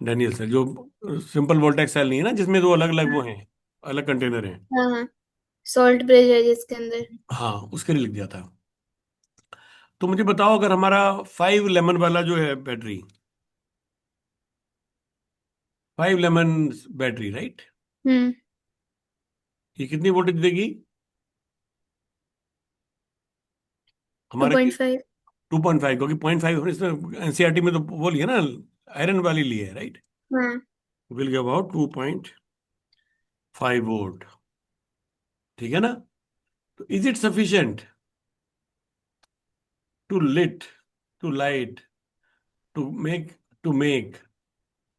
डैनियल सेल जो सिंपल वोल्टेक्स सेल नहीं है ना, जिसमें दो अलग अलग वो हैं, अलग कंटेनर हैं। हाँ हाँ। सॉल्ट ब्रिज है जिसके अंदर। हाँ, उसके लिए लिख दिया था। तो मुझे बताओ, अगर हमारा 5 लेमन वाला जो है बैटरी, 5 लेमन बैटरी, राइट, हम्म। ये कितनी वोल्टेज देगी टू हमारे? पॉइंट फाइव 2.5, क्योंकि 0.5 इसमें एनसीईआरटी में तो वो लिया ना, आयरन वाली ली है, राइट। हाँ। विल गिव अबाउट 2.5 वोल्ट, ठीक है ना? तो is it sufficient to lit to light to make to make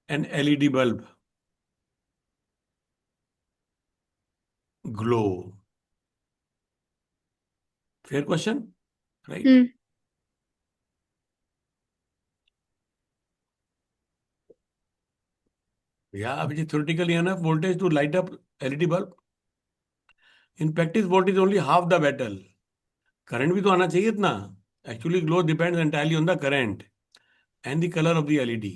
an LED bulb glow? Fair question, right? Hmm. या अब ये थ्योरेटिकल है ना, voltage to light up LED bulb. In practice voltage only half the battle. Current भी तो आना चाहिए इतना। Actually glow depends entirely on the current and the colour of the LED.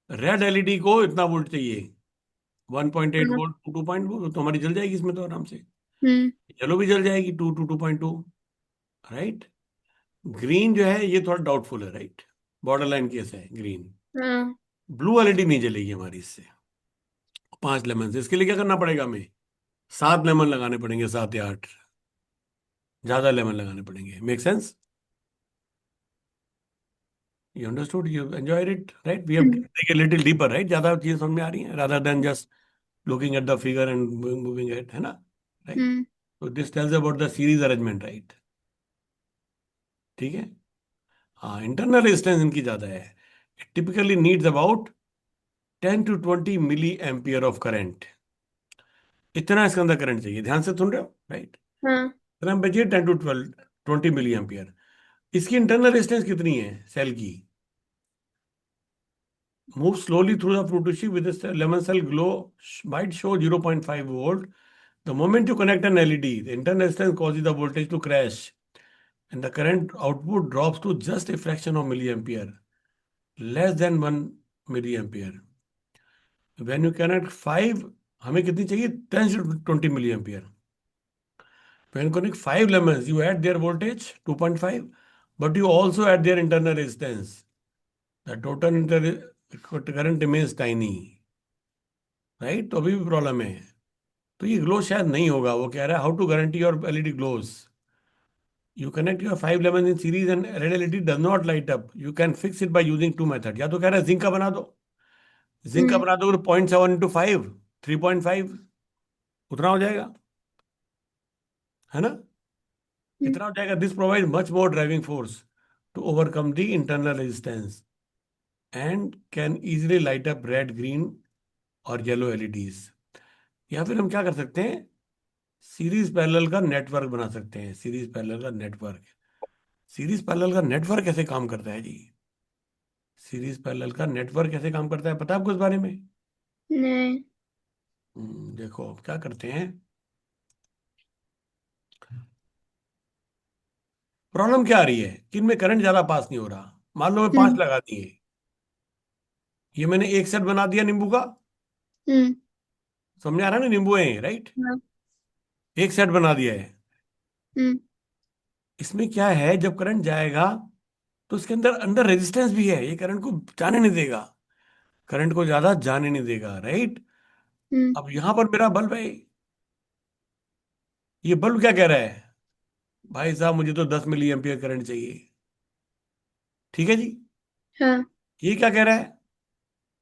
Red LED को इतना वोल्ट चाहिए, 1.8 हाँ। वोल्ट, 2.2, तो हमारी जल जाएगी इसमें तो आराम से। हम्म। येलो भी जल जाएगी, 2 to 2.2, राइट। ग्रीन जो है ये थोड़ा डाउटफुल है, राइट, बॉर्डर लाइन केस है ग्रीन। हाँ। ब्लू एलईडी नहीं जलेगी हमारी इससे। 5 लेमन से, इसके लिए क्या करना पड़ेगा हमें? 7 लेमन लगाने पड़ेंगे, 7 या 8, ज्यादा लेमन लगाने पड़ेंगे। Make sense? You understood, you enjoyed it, right? We have hmm. Take a little deeper, right, ज्यादा चीजें समझ में आ रही हैं rather than just looking at the figure and moving it, है ना? राइट। हम्म। तो this tells about the series arrangement, right, ठीक है। हाँ, इंटरनल रेजिस्टेंस इनकी ज्यादा है। It typically needs about 10 to 20 milliampere of current. इतना इसके अंदर करंट चाहिए, ध्यान से सुन रहे हो, राइट? हाँ। इतना बचिए 10 to 20 मिली एम्पियर। इसकी इंटरनल रेजिस्टेंस कितनी है सेल की? मूव स्लोली थ्रू द फ्रूटिशी with lemon cell glow might show 0.5 volt. The moment you connect an LED, the internal resistance causes the voltage to crash and the current output drops to just a fraction of milliampere, less than 1 milliampere. When you connect 5, हमें कितनी चाहिए? 10 to 20 milliampere. When you connect 5 lemons, you add their voltage 2.5, but you also add their internal resistance. The total current remains tiny, right? तो अभी भी प्रॉब्लम है। तो ये ग्लो शायद नहीं होगा। वो कह रहा है how to guarantee your LED glows. You connect your 5 lemons in series and red LED does not light up. You can fix it by using two methods. या तो कह रहा है जिंक का बना दो, जिंक का हम्म। बना दो तो 0.7 into 5, 3.5 उतना हो जाएगा, है ना? हम्म। इतना हो जाएगा। This provide much more driving force to overcome the internal resistance and can easily light up red, green और येलो एलईडीज। या फिर हम क्या कर सकते हैं, सीरीज पैरेलल का नेटवर्क बना सकते हैं। सीरीज पैरेलल का नेटवर्क, सीरीज पैरेलल का नेटवर्क कैसे काम करता है जी? सीरीज पैरेलल का नेटवर्क कैसे काम करता है, पता है आपको इस बारे में? नहीं। देखो अब क्या करते हैं। प्रॉब्लम क्या आ रही है कि इनमें करंट ज्यादा पास नहीं हो रहा। मान लो मैं 5 हम्म। लगा दिए, ये मैंने एक सेट बना दिया नींबू का। हम्म। समझ आ रहा है ना, नींबू है, राइट? हाँ। एक सेट बना दिया है। हम्म। इसमें क्या है, जब करंट जाएगा तो उसके अंदर अंदर रेजिस्टेंस भी है, ये करंट को जाने नहीं देगा, करंट को ज्यादा जाने नहीं देगा, राइट। हम्म। अब यहां पर मेरा बल्ब है, ये बल्ब क्या कह रहा है, भाई साहब मुझे तो 10 मिली एम्पियर करंट चाहिए, ठीक है जी। हाँ। ये क्या कह रहा है,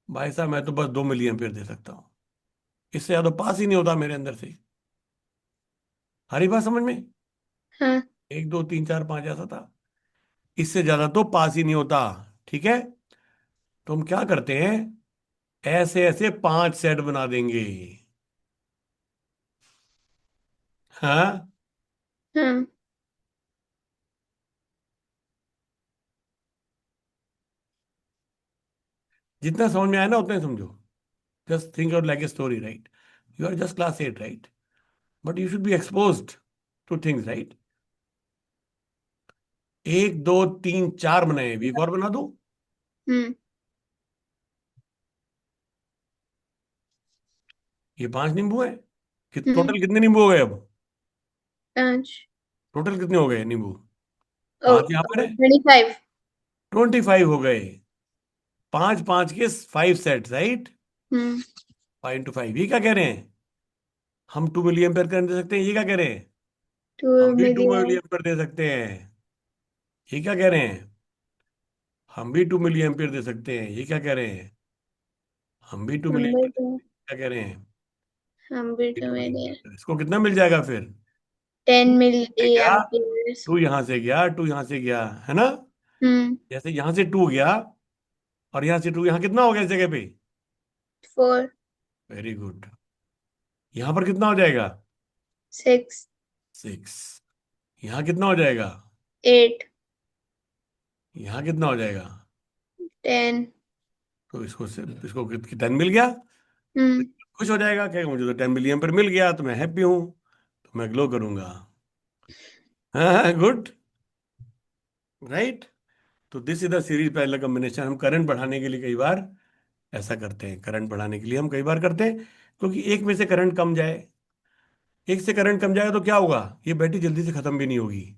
भाई साहब मैं तो बस 2 मिली एम्पियर दे सकता हूँ, इससे ज्यादा पास ही नहीं होता मेरे अंदर से। हरी बात समझ में, हाँ। 1 2 3 4 5 ऐसा था, इससे ज्यादा तो पास ही नहीं होता, ठीक है। तो हम क्या करते हैं, ऐसे ऐसे 5 सेट बना देंगे। हाँ, हाँ। जितना समझ में आया ना उतना ही समझो, just think out like a story, right. You are just class 8, right, but you should be exposed to things, right. 1 2 3 4 बनाए, अभी एक और बना दो। हम्म। ये 5 नींबू है, कि हम्म। टोटल कितने नींबू हो गए अब, 5। टोटल कितने हो गए नींबू, ओ, 5 यहां पर है, 25। 25 हो गए, 5 5 के 5 सेट, राइट। हम्म। 5 × 5, ये क्या कह रहे हैं, हम 2 मिली एम्पेयर करंट दे सकते हैं, ये क्या कह रहे हैं, 2 हम भी टू मिली मिलियन। एम्पेयर दे सकते हैं, ये क्या कह रहे हैं, हम भी 2 मिली एम्पियर दे सकते हैं, ये क्या कह रहे हैं, हम भी टू हम मिली भी एम्पियर तो क्या कह रहे हैं, हम भी भी तो टू मिली मिलियन। एम्पियर इसको कितना मिल जाएगा फिर, 10 से गया, मिलियन। टू यहां से गया, टू यहां से गया, है ना। हम्म। जैसे यहां से टू गया और यहां से टू, यहां कितना हो गया इस जगह पे, 4। Very good. यहां पर कितना हो जाएगा, 6। 6। यहां कितना हो जाएगा, 8। यहां कितना हो जाएगा, 10। तो इसको 10 मिल गया, हम्म। खुश हो जाएगा, कहेगा मुझे तो 10 मिली एम्पियर मिल गया, तो मैं हैप्पी हूं, तो मैं ग्लो करूंगा। हाँ, गुड, राइट। तो this is the series parallel combination. हम करंट बढ़ाने के लिए कई बार ऐसा करते हैं, करंट बढ़ाने के लिए हम कई बार करते हैं, क्योंकि एक में से करंट कम जाए, एक से करंट कम जाएगा तो क्या होगा, ये बैटरी जल्दी से खत्म भी नहीं होगी।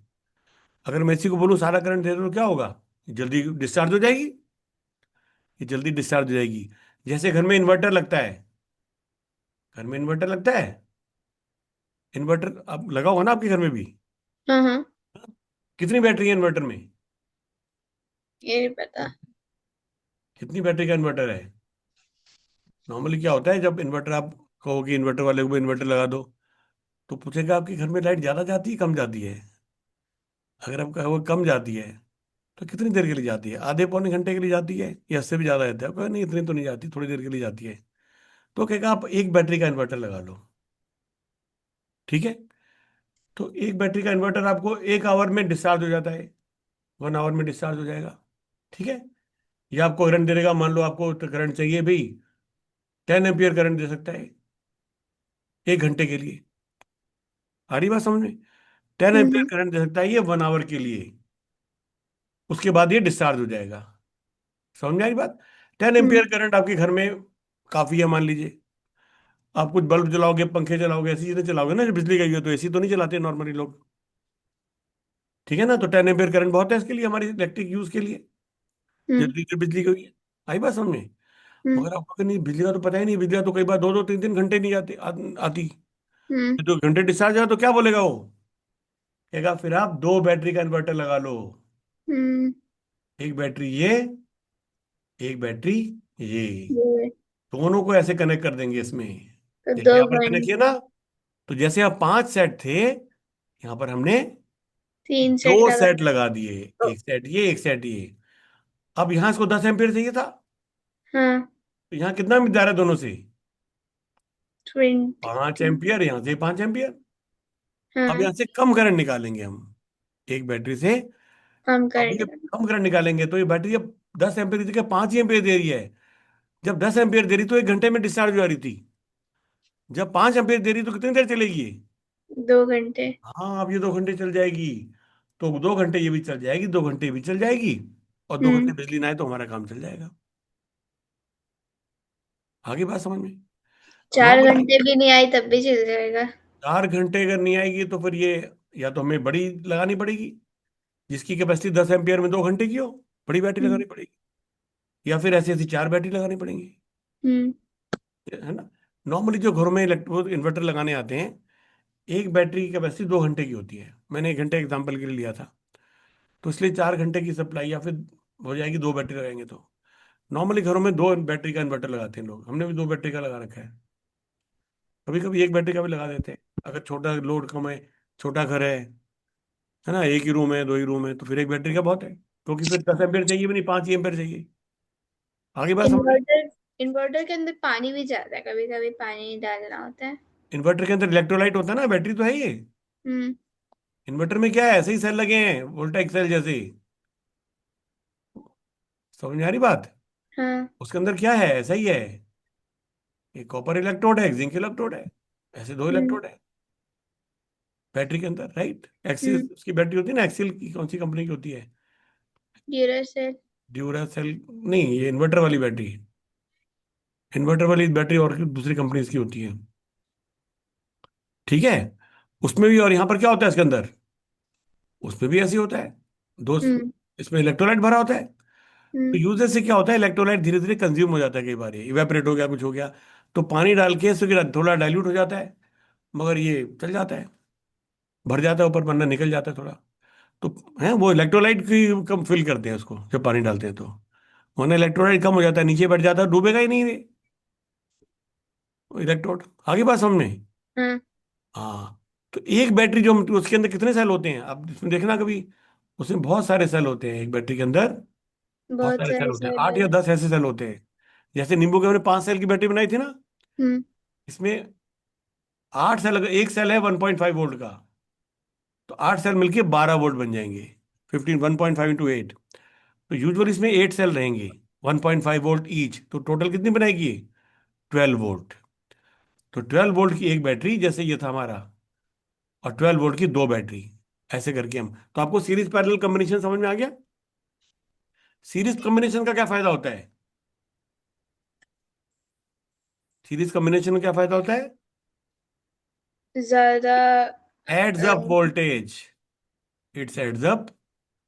अगर मैं इसी को बोलूँ सारा करंट दे दो तो क्या होगा, जल्दी डिस्चार्ज हो जाएगी, ये जल्दी डिस्चार्ज हो जाएगी। जैसे घर में इन्वर्टर लगता है, घर में इन्वर्टर लगता है, इन्वर्टर अब लगा होगा ना आपके घर में भी, हाँ हाँ। कितनी बैटरी है इन्वर्टर में, ये नहीं पता। कितनी बैटरी का इन्वर्टर है। नॉर्मली क्या होता है, जब इन्वर्टर आप कहो कि इन्वर्टर वाले को इन्वर्टर लगा दो, तो पूछेगा आपके घर में लाइट ज्यादा जाती है कम जाती है। अगर आप कहो कम जाती है तो कितनी देर के लिए जाती है, आधे पौने घंटे के लिए जाती है या इससे भी ज्यादा रहता है, कहा नहीं इतनी तो नहीं जाती, थोड़ी देर के लिए जाती है। तो कहेगा आप एक बैटरी का इन्वर्टर लगा लो, ठीक है। तो एक बैटरी का इन्वर्टर आपको 1 आवर में डिस्चार्ज हो जाता है, 1 आवर में डिस्चार्ज हो जाएगा, ठीक है। या आपको करंट दे देगा, मान लो आपको करंट चाहिए भाई, 10 एम्पियर करंट दे सकता है 1 घंटे के लिए, आ रही बात समझ में, 10 एम्पियर हम्म। करंट दे सकता है ये 1 आवर के लिए, उसके बाद ये डिस्चार्ज हो जाएगा। समझ में आ रही बात, टेन हम्म। एम्पियर करंट आपके घर में काफी है, मान लीजिए आप कुछ बल्ब जलाओगे, पंखे चलाओगे, ऐसी चीजें चलाओगे ना, जो बिजली गई हो, तो एसी तो नहीं चलाते नॉर्मली लोग, ठीक है ना। तो 10 एम्पियर करंट बहुत है इसके लिए, हमारे इलेक्ट्रिक यूज के लिए, हम्म। जल्दी से बिजली गई है। आई बात समझ में। हम्म। मगर आपको अगर नहीं, बिजली का तो पता ही नहीं, बिजली का तो कई बार 2 2 3 3 घंटे नहीं आती। हम्म। 2 घंटे डिस्चार्ज है तो क्या बोलेगा वो, कहेगा फिर आप 2 बैटरी का इन्वर्टर लगा लो, हम्म। एक बैटरी ये, एक बैटरी ये, ये दोनों को ऐसे कनेक्ट कर देंगे इसमें, तो जैसे दो यहाँ पर कनेक्ट घंटे। किया ना, तो जैसे यहाँ 5 सेट थे, यहाँ पर हमने 3 सेट दो लगा। सेट लगा दिए, ओ, एक सेट ये, एक सेट ये। अब यहाँ इसको 10 एम्पियर चाहिए था, हाँ। तो यहाँ कितना मिलता है दोनों से, 5 22। एम्पियर, यहाँ से 5 एम्पियर। अब हाँ। यहाँ से कम करंट निकालेंगे हम, एक बैटरी से, हम अब ये करेंगे। कम करंट निकालेंगे, तो ये बैटरी अब 10 एम्पियर की जगह 5 ही एम्पियर दे रही है। जब 10 एम्पियर दे रही तो 1 घंटे में डिस्चार्ज हो जा रही थी, जब 5 एम्पियर दे रही तो कितनी देर चलेगी ये? 2 घंटे। हाँ, अब ये 2 घंटे चल जाएगी, तो 2 घंटे ये भी चल जाएगी, 2 घंटे भी चल जाएगी, और 2 घंटे हम्म। बिजली ना आए तो हमारा काम चल जाएगा। आगे बात समझ में, नॉर्मली। 4 घंटे भी नहीं आई तब भी चल जाएगा। 4 घंटे अगर नहीं आएगी तो फिर ये, या तो हमें बड़ी लगानी पड़ेगी, जिसकी कैपेसिटी 10 एम्पियर में 2 घंटे की हो, बड़ी बैटरी हम्म लगानी पड़ेगी। या फिर ऐसी ऐसी 4 बैटरी लगानी पड़ेंगी, हम्म है ना। नॉर्मली जो घरों में इलेक्ट्रो इन्वर्टर लगाने आते हैं, एक बैटरी की कैपेसिटी 2 घंटे की होती है। मैंने 1 घंटे एग्जाम्पल के लिए लिया था। तो इसलिए 4 घंटे की सप्लाई या फिर हो जाएगी, 2 बैटरी लगाएंगे तो। नॉर्मली घरों में 2 बैटरी का इन्वर्टर लगाते हैं लोग, हमने भी 2 बैटरी का लगा रखा है। कभी कभी 1 बैटरी का भी लगा देते हैं, अगर छोटा लोड कम है, छोटा घर है ना, एक ही रूम है, 2 ही रूम है, तो फिर 1 बैटरी का बहुत है, क्योंकि फिर 10 एम्पियर चाहिए भी नहीं, 5 ही एम्पियर चाहिए। आगे बात समझ में। इन्वर्टर इन्वर्टर के अंदर पानी भी जाता है, कभी कभी पानी डालना होता है। इन्वर्टर के अंदर इलेक्ट्रोलाइट होता है ना, बैटरी तो है ये। हम्म इन्वर्टर में क्या है, ऐसे ही सेल लगे हैं, वोल्टेज सेल जैसे ही। समझ में आ रही बात। हाँ। उसके अंदर क्या है, ऐसा ही है। एक कॉपर इलेक्ट्रोड है, एक जिंक इलेक्ट्रोड है, ऐसे 2 इलेक्ट्रोड है बैटरी के अंदर, राइट। एक्सिस हम्म उसकी बैटरी होती है ना, एक्सिल की कौन सी कंपनी की होती है? ड्यूरासेल। ड्यूरासेल। नहीं, ये इन्वर्टर वाली बैटरी। इन्वर्टर वाली बैटरी और दूसरी कंपनी की होती है, ठीक है। उसमें भी, और यहाँ पर क्या होता है इसके अंदर, उसमें भी ऐसे ही होता है। दो, हम्म इसमें इलेक्ट्रोलाइट भरा होता है। तो हम्म यूजेस से क्या होता है, इलेक्ट्रोलाइट धीरे धीरे कंज्यूम हो जाता है, कई बार ये इवेपोरेट हो गया, कुछ हो गया, तो पानी डाल के इसको थोड़ा डाइल्यूट हो जाता है, मगर ये चल जाता है, भर जाता है ऊपर, वरना निकल जाता है थोड़ा। तो है वो इलेक्ट्रोलाइट की कम फिल करते हैं उसको जब पानी डालते हैं तो, वरना इलेक्ट्रोलाइट कम हो जाता है, नीचे बैठ जाता है, डूबेगा ही नहीं ये इलेक्ट्रोड। आगे बात समझ में। हाँ। हाँ। तो एक बैटरी जो उसके अंदर कितने सेल होते हैं, आप इसमें देखना कभी, उसमें बहुत सारे सेल होते हैं एक बैटरी के अंदर। बहुत बहुत सारे सेल सारे होते हैं, सेल 8 या 10 ऐसे सेल होते हैं। जैसे नींबू के हमने 5 सेल की बैटरी बनाई थी ना, हम्म इसमें 8 सेल, अगर एक सेल है 1.5 वोल्ट का, तो 8 सेल मिलके 12 वोल्ट बन जाएंगे। 1.5 इंटू 8, तो यूजुअली इसमें 8 सेल रहेंगे, 1.5 वोल्ट ईच, तो टोटल कितनी बनाएगी? 12 वोल्ट। तो 12 वोल्ट की एक बैटरी, जैसे ये था हमारा, और 12 वोल्ट की 2 बैटरी, ऐसे करके हम। तो आपको सीरीज पैरेलल कॉम्बिनेशन समझ में आ गया। सीरीज कॉम्बिनेशन का क्या फायदा होता है? सीरीज कॉम्बिनेशन में क्या फायदा होता है? ज्यादा adds up voltage, it's adds up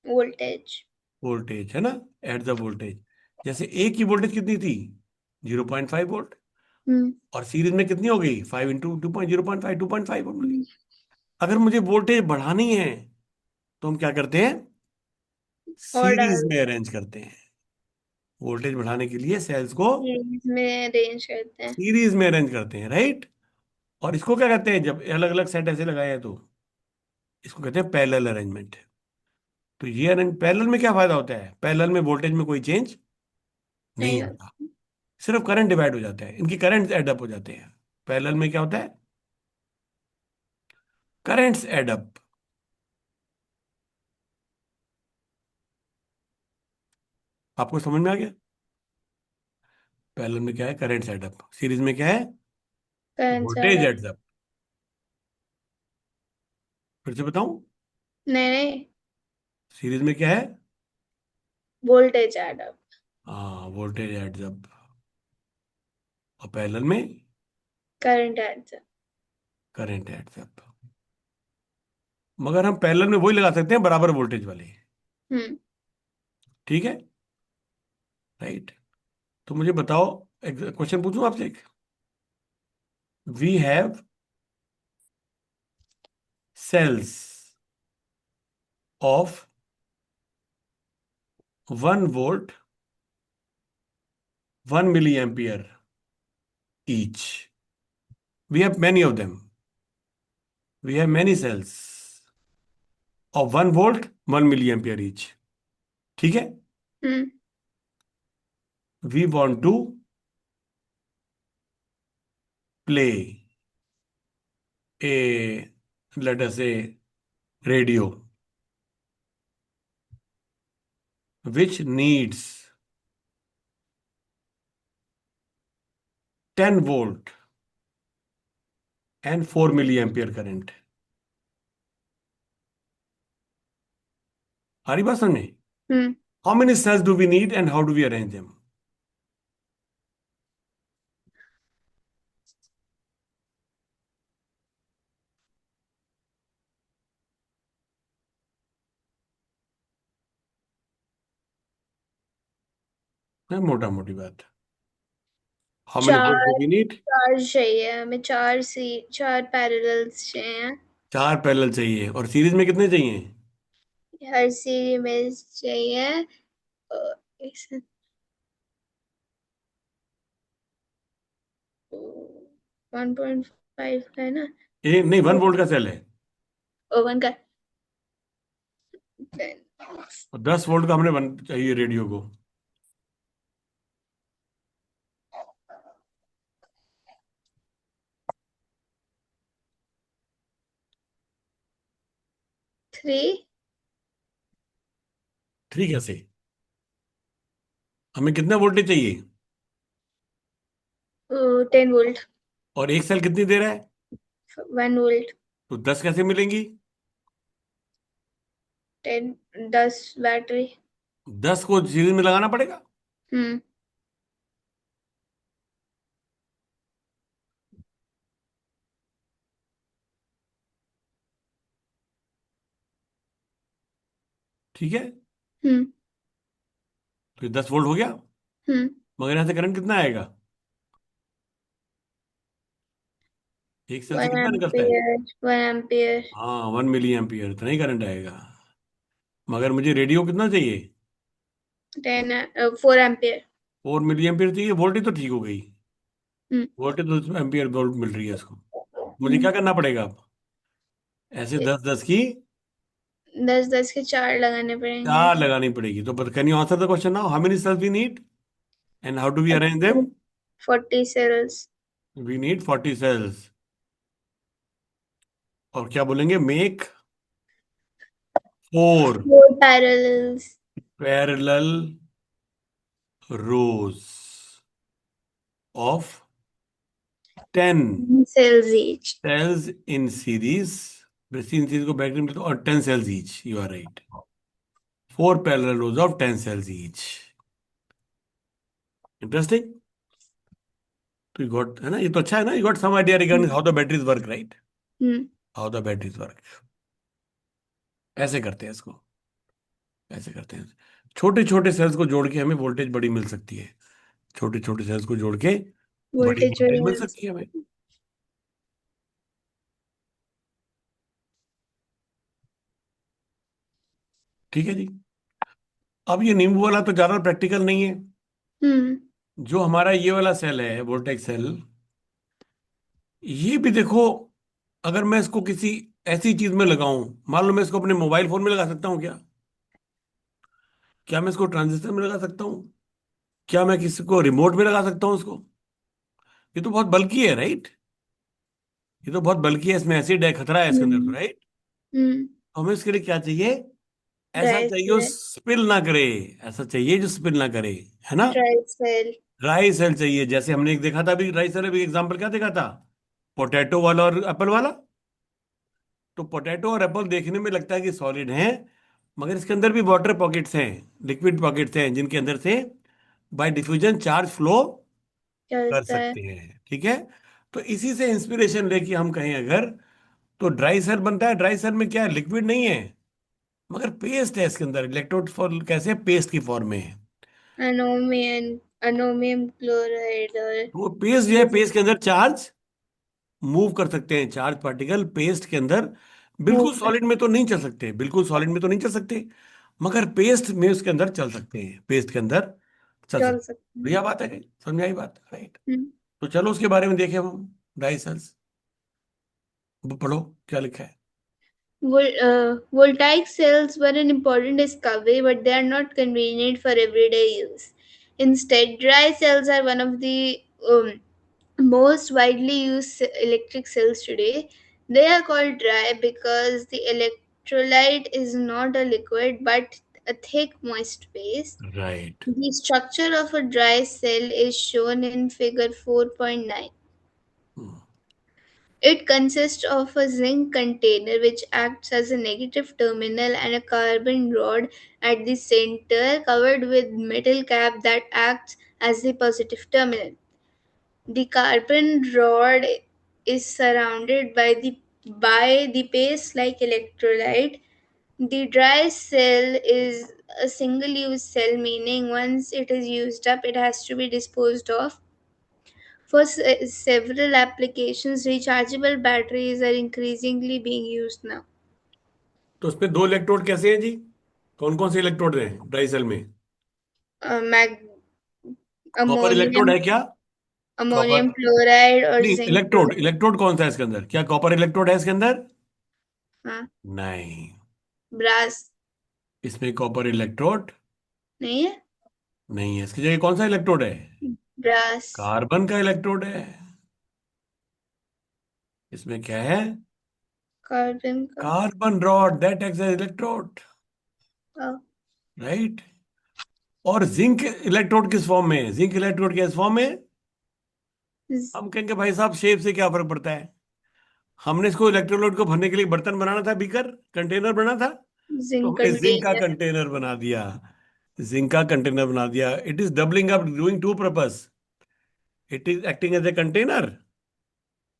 voltage. Voltage, है ना। Adds up voltage. जैसे एक की वोल्टेज कितनी थी? 0.5 वोल्ट। हम्म और सीरीज में कितनी हो गई? 5 इंटू 2.0.5, 2.5 वोल्ट मिल गई। हम्म, अगर मुझे वोल्टेज बढ़ानी है, तो हम क्या करते हैं? और सीरीज डाल में अरेंज करते हैं। वोल्टेज बढ़ाने के लिए सेल्स को इसमें अरेंज करते हैं। सीरीज में अरेंज करते हैं, राइट। और इसको क्या कहते हैं, जब अलग अलग सेट ऐसे लगाए हैं तो इसको कहते हैं पैरेलल अरेंजमेंट। तो ये पैरेलल में क्या फायदा होता है? पैरेलल में वोल्टेज में कोई चेंज नहीं नहीं होता, होता। सिर्फ करंट डिवाइड हो जाता है, इनकी करंट्स एड अप हो जाते हैं। पैरेलल में क्या होता है? Currents add up. आपको समझ में आ गया? पैरेलल में क्या है? Currents add up. सीरीज में क्या है? करंट वोल्टेज ज्यादा। Adds up. फिर से बताऊं, नहीं नहीं, सीरीज में क्या है? Voltage add up. हाँ, वोल्टेज एड्स अप। और पैरेलल में current adds up. Current adds up. मगर हम पैरेलल में वही लगा सकते हैं बराबर वोल्टेज वाले, हम्म ठीक है, राइट। तो मुझे बताओ, एक क्वेश्चन पूछूं आपसे एक। We have cells of 1 volt, 1 milliampere each. We have many of them, we have many cells of 1 volt, 1 milliampere each, ठीक है। Hmm we want to play a, let us say, radio which needs 10 volt and 4 milliampere current. आ रही बात समझ? Hmm how many cells do we need and how do we arrange them? है मोटा मोटी बात। हाउ मेनी वोल्ट डू चार वी नीड? चार चाहिए हमें, चार पैरेलल्स चाहिए। 4 पैरेलल चाहिए, और सीरीज में कितने चाहिए? हर सीरीज में चाहिए अ, एक से 1.5 है ना। एक नहीं, 1 वोल्ट का सेल है। ओवन का 10, और 10 वोल्ट का हमने वन चाहिए रेडियो को। 3, 3 कैसे? हमें कितना वोल्टेज चाहिए? 10 वोल्ट। और एक सेल कितनी दे रहा है? 1 वोल्ट। तो 10 कैसे मिलेंगी? 10, 10 बैटरी। 10 को सीरीज में लगाना पड़ेगा। हम्म। ठीक है, हम्म। तो ये 10 वोल्ट हो गया। हम्म। मगर यहाँ से करंट कितना आएगा? एक सेल से वन कितना निकलता है? Ampere 1 ampere. हाँ, 1 मिली एम्पियर, इतना ही करंट आएगा। मगर मुझे रेडियो कितना चाहिए? 4 एम्पियर। 4 मिली एम्पियर चाहिए। वोल्टेज तो ठीक हो गई। हम्म। वोल्टेज तो इसमें एम्पियर वोल्ट मिल रही है इसको। मुझे हम्म। क्या करना पड़ेगा अब? ऐसे 10 10 की 10 10 के 4 लगाने पड़ेंगे। 4 लगानी पड़ेगी। तो can you answer the question now? How many cells we need and how do we arrange them? 40 cells. We need 40 cells. और क्या बोलेंगे? Make 4 4 parallels. Parallel rows of 10 cells each. cells in series, in series को बैटरी में, और 10 cells each, you are right. 4 parallel rows of 10 cells each. Interesting. तो you got, है ना, ये तो अच्छा है ना, you got some idea regarding how the batteries work, right? Hmm. How the batteries work. ऐसे करते हैं इसको, ऐसे करते हैं। छोटे छोटे सेल्स को जोड़ के हमें वोल्टेज बड़ी मिल सकती है। छोटे छोटे सेल्स को जोड़ के बड़ी वोल्टेज वोल्टेज मिल वेरिएंस। सकती है हमें। ठीक है जी। अब ये नींबू वाला तो ज्यादा प्रैक्टिकल नहीं है। हम्म। जो हमारा ये वाला सेल है, वोल्टेज सेल, ये भी देखो, अगर मैं इसको किसी ऐसी चीज में लगाऊं, मान लो मैं इसको अपने मोबाइल फोन में लगा सकता हूँ क्या? क्या मैं इसको ट्रांजिस्टर में लगा सकता हूँ? क्या मैं किसी को रिमोट में लगा सकता हूँ इसको? ये तो बहुत बल्की है, राइट? ये तो बहुत बल्की है, इसमें एसिड है, खतरा है इसके अंदर, तो हम्म। राइट? हम्म। तो हमें इसके लिए क्या चाहिए? ऐसा ड्राई चाहिए जो सेल। स्पिल ना करे। ऐसा चाहिए जो स्पिल ना करे, है ना? Dry cell. ड्राई सेल चाहिए। जैसे हमने एक देखा था अभी, ड्राई सेल, अभी एग्जांपल क्या देखा था? पोटैटो वाला और एप्पल वाला। तो पोटैटो और एप्पल देखने में लगता है कि सॉलिड हैं, मगर इसके अंदर भी वाटर पॉकेट्स हैं, लिक्विड पॉकेट्स हैं, जिनके अंदर से बाय डिफ्यूजन चार्ज फ्लो कर चलता है। सकते हैं। ठीक है। तो इसी से इंस्पिरेशन लेके हम कहें अगर, तो ड्राई सेल बनता है। ड्राई सेल में क्या है? लिक्विड नहीं है, मगर पेस्ट है इसके अंदर। इलेक्ट्रोड फॉर कैसे? पेस्ट की फॉर्म में है। अनोमियम अनोमियम क्लोराइड और तो वो पेस्ट जो है, पेस्ट के अंदर चार्ज मूव कर सकते हैं। चार्ज पार्टिकल पेस्ट के अंदर मूव बिल्कुल सॉलिड में तो नहीं चल सकते, बिल्कुल सॉलिड में तो नहीं चल सकते, मगर पेस्ट में उसके अंदर चल सकते हैं, पेस्ट के अंदर चल चल सकते। सकते हैं। बढ़िया बात है, कहीं समझाई बात, राइट? हम्म। तो चलो उसके बारे में देखें हम। डाई सेल्स पढ़ो, क्या लिखा है? Voltaic cells were an important discovery, but they are not convenient for everyday use. Instead, dry cells are one of the most widely used electric cells today. They are called dry because the electrolyte is not a liquid but a thick, moist base. Right. The structure of a dry cell is shown in figure 4.9. It consists of a zinc container which acts as a negative terminal and a carbon rod at the center covered with metal cap that acts as the positive terminal. The carbon rod is surrounded by the paste like electrolyte. The dry cell is a single use cell, meaning once it is used up, it has to be disposed of. For several applications, rechargeable batteries are increasingly being used now. तो उसमें दो इलेक्ट्रोड कैसे हैं जी? कौन कौन से इलेक्ट्रोड हैं ड्राई सेल में? Uh, mag- copper Ammonium, electrode है क्या? कॉपर ammonium chloride और नहीं, zinc इलेक्ट्रोड chloride. इलेक्ट्रोड कौन सा है इसके अंदर? क्या कॉपर इलेक्ट्रोड है इसके अंदर? हाँ. नहीं, ब्रास इसमें कॉपर इलेक्ट्रोड नहीं है. नहीं है। इसकी जगह कौन सा इलेक्ट्रोड है? ब्रास. कार्बन का इलेक्ट्रोड है। इसमें क्या है? कार्बन का. Carbon rod that acts as electrode, a, right. और जिंक इलेक्ट्रोड किस फॉर्म में है? जिंक इलेक्ट्रोड किस फॉर्म में है? हम कहेंगे भाई साहब शेप से क्या फर्क पड़ता है? हमने इसको इलेक्ट्रोलाइट को भरने के लिए बर्तन बनाना था, बीकर कंटेनर बना था, तो जिंक हमने जिंक का कंटेनर. कंटेनर बना दिया। जिंक का कंटेनर बना दिया। It is doubling up, doing two purpose. It is acting as a container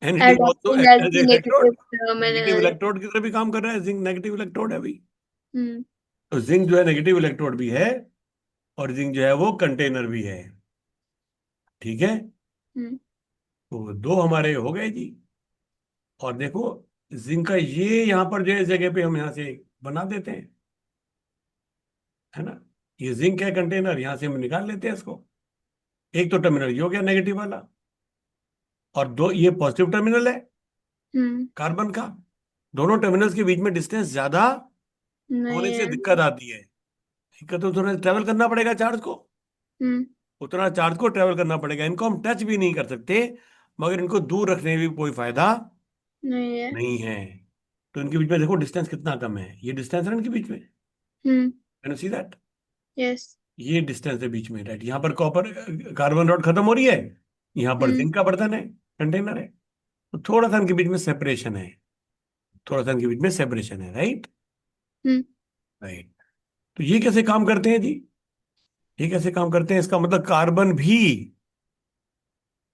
and it is and also acting act as as a the electrode. Negative negative terminal. Electrode की तरह भी काम कर रहा है जिंक। नेगेटिव इलेक्ट्रोड है अभी। हम्म. तो जिंक जो है नेगेटिव इलेक्ट्रोड भी है, और जिंक जो है वो कंटेनर भी है। ठीक है। हम्म. तो दो हमारे हो गए जी। और देखो, जिंक का ये यहाँ पर जो है इस जगह पे हम यहाँ से बना देते हैं, है ना। ये जिंक है कंटेनर, यहाँ से हम निकाल लेते हैं इसको। एक तो टर्मिनल ये हो गया नेगेटिव वाला, और दो ये पॉजिटिव टर्मिनल है हम्म. कार्बन का। दोनों टर्मिनल्स के बीच में डिस्टेंस ज्यादा होने नहीं से है. दिक्कत आती है। दिक्कत तो थोड़ा ट्रेवल करना पड़ेगा चार्ज को, हम्म. उतना चार्ज को ट्रेवल करना पड़ेगा। इनको हम टच भी नहीं कर सकते, मगर इनको दूर रखने में भी कोई फायदा नहीं है. नहीं है। तो इनके बीच में देखो डिस्टेंस कितना कम है। ये डिस्टेंस है ना इनके बीच में, hmm. Can you see that? Yes. ये डिस्टेंस है बीच में, राइट। यहाँ पर कॉपर कार्बन रॉड खत्म हो रही है, यहाँ पर हम्म. जिंक का बर्तन है, कंटेनर है। तो थोड़ा सा इनके बीच में सेपरेशन है, थोड़ा सा इनके बीच में सेपरेशन है, राइट। हम्म. राइट। तो ये कैसे काम करते हैं जी? ये कैसे काम करते हैं? इसका मतलब कार्बन भी,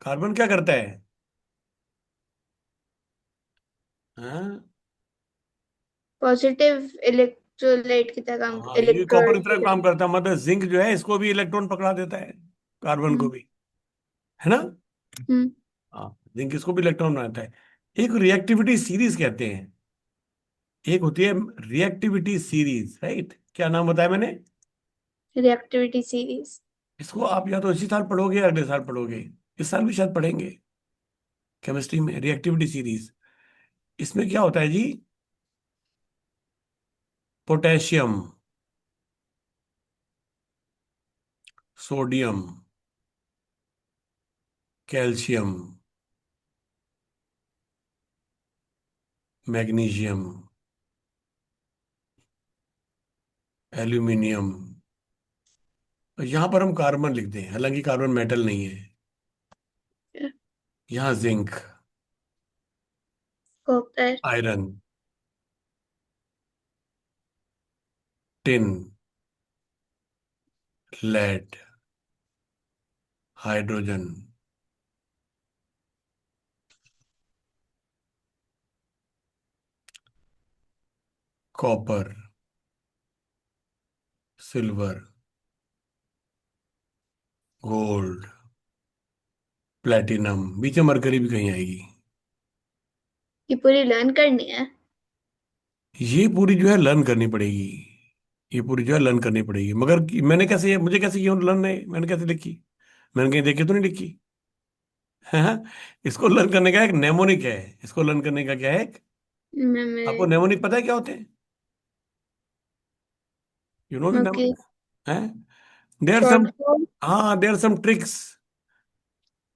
कार्बन क्या करता है? हाँ, पॉजिटिव इलेक्ट्रोलाइट की तरह काम. हाँ, ये कॉपर इलेक्ट्रोड की की तरह काम तरह. करता है। मतलब जिंक जो है इसको भी इलेक्ट्रॉन पकड़ा देता है, कार्बन को हम्म. भी, है ना। हम्म. हाँ, जिंक इसको भी इलेक्ट्रॉन बनाता है। एक रिएक्टिविटी सीरीज कहते हैं, एक होती है रिएक्टिविटी सीरीज, राइट। क्या नाम बताया मैंने? Reactivity series. इसको आप या तो इसी साल पढ़ोगे या अगले साल पढ़ोगे। इस साल भी शायद पढ़ेंगे केमिस्ट्री में रिएक्टिविटी सीरीज। इसमें क्या होता है जी? Potassium, sodium, calcium, magnesium, aluminium. यहां पर हम कार्बन लिखते हैं, हालांकि कार्बन मेटल नहीं है। यहाँ zinc, copper. Iron, tin, lead, hydrogen, copper, silver, gold, platinum, बीच में मरकरी भी कहीं आएगी। ये पूरी लर्न करनी है. ये पूरी जो है लर्न करनी पड़ेगी। ये पूरी जो है लर्न करनी पड़ेगी, मगर मैंने कैसे, मुझे कैसे क्यों लर्न है, मैंने कैसे लिखी? मैंने कहीं देखी तो नहीं लिखी। हाँ, इसको लर्न करने का एक नेमोनिक है। इसको लर्न करने का क्या है? आपको मेमोरी. नेमोनिक पता है क्या होते हैं? You know the okay. Mnemonic है? There some, short form. हाँ, there some tricks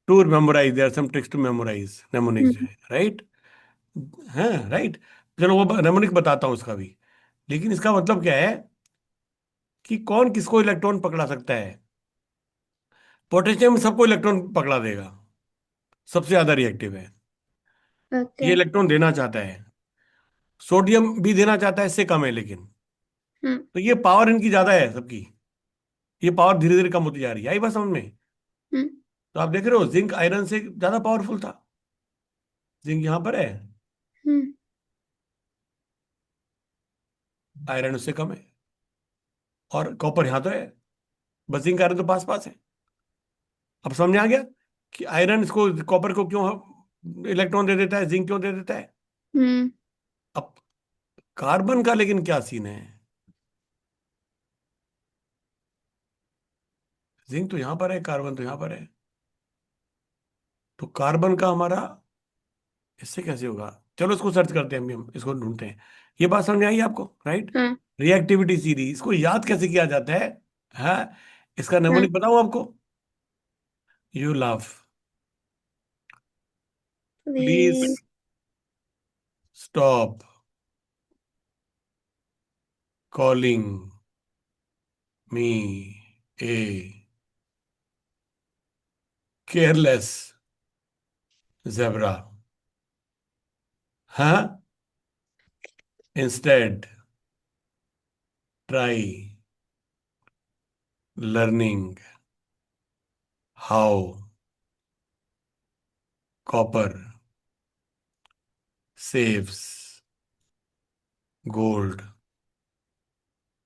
to memorize, there some tricks to memorize mnemonics जो है, राइट। है, राइट। चलो वो नेमोनिक बताता हूँ उसका भी। लेकिन इसका मतलब क्या है कि कौन किसको इलेक्ट्रॉन पकड़ा सकता है? पोटेशियम सबको इलेक्ट्रॉन पकड़ा देगा, सबसे ज्यादा रिएक्टिव है। ये ओके. इलेक्ट्रॉन देना चाहता है। सोडियम भी देना चाहता है, इससे कम है लेकिन। हम्म. तो ये पावर इनकी ज्यादा है सबकी। ये पावर धीरे धीरे कम होती जा रही है, आई बात समझ में? हम्म. तो आप देख रहे हो जिंक आयरन से ज्यादा पावरफुल था। जिंक यहां पर है, हम्म. आयरन उससे कम है। और कॉपर यहां तो है, बस जिंक आयरन तो पास पास है। अब समझ आ गया कि आयरन इसको, कॉपर को क्यों इलेक्ट्रॉन दे देता है, जिंक क्यों दे देता है। हम्म। अब कार्बन का लेकिन क्या सीन है। जिंक तो यहां पर है, कार्बन तो यहां पर है, तो कार्बन का हमारा इससे कैसे होगा। चलो इसको सर्च करते हैं, हम इसको ढूंढते हैं। ये बात समझ आई आपको, राइट। हाँ। रिएक्टिविटी सीरीज, इसको याद कैसे किया जाता है। इसका हाँ। नेमोनिक बताऊं आपको। You love, please we. Stop calling me a careless zebra. हाँ, instead try learning how copper saves gold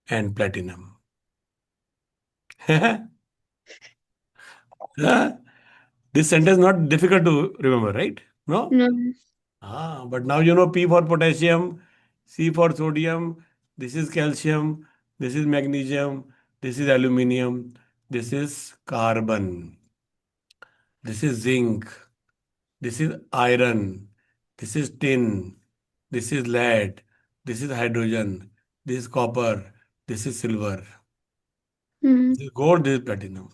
and platinum. This sentence not difficult to remember, right? No? No. Ah, but now you know P for potassium, C for sodium, this is calcium, this is magnesium, this is aluminium, this is carbon, this is zinc, this is iron, this is tin, this is lead, this is hydrogen, this is copper, this is silver, Hmm. this is gold, this is platinum.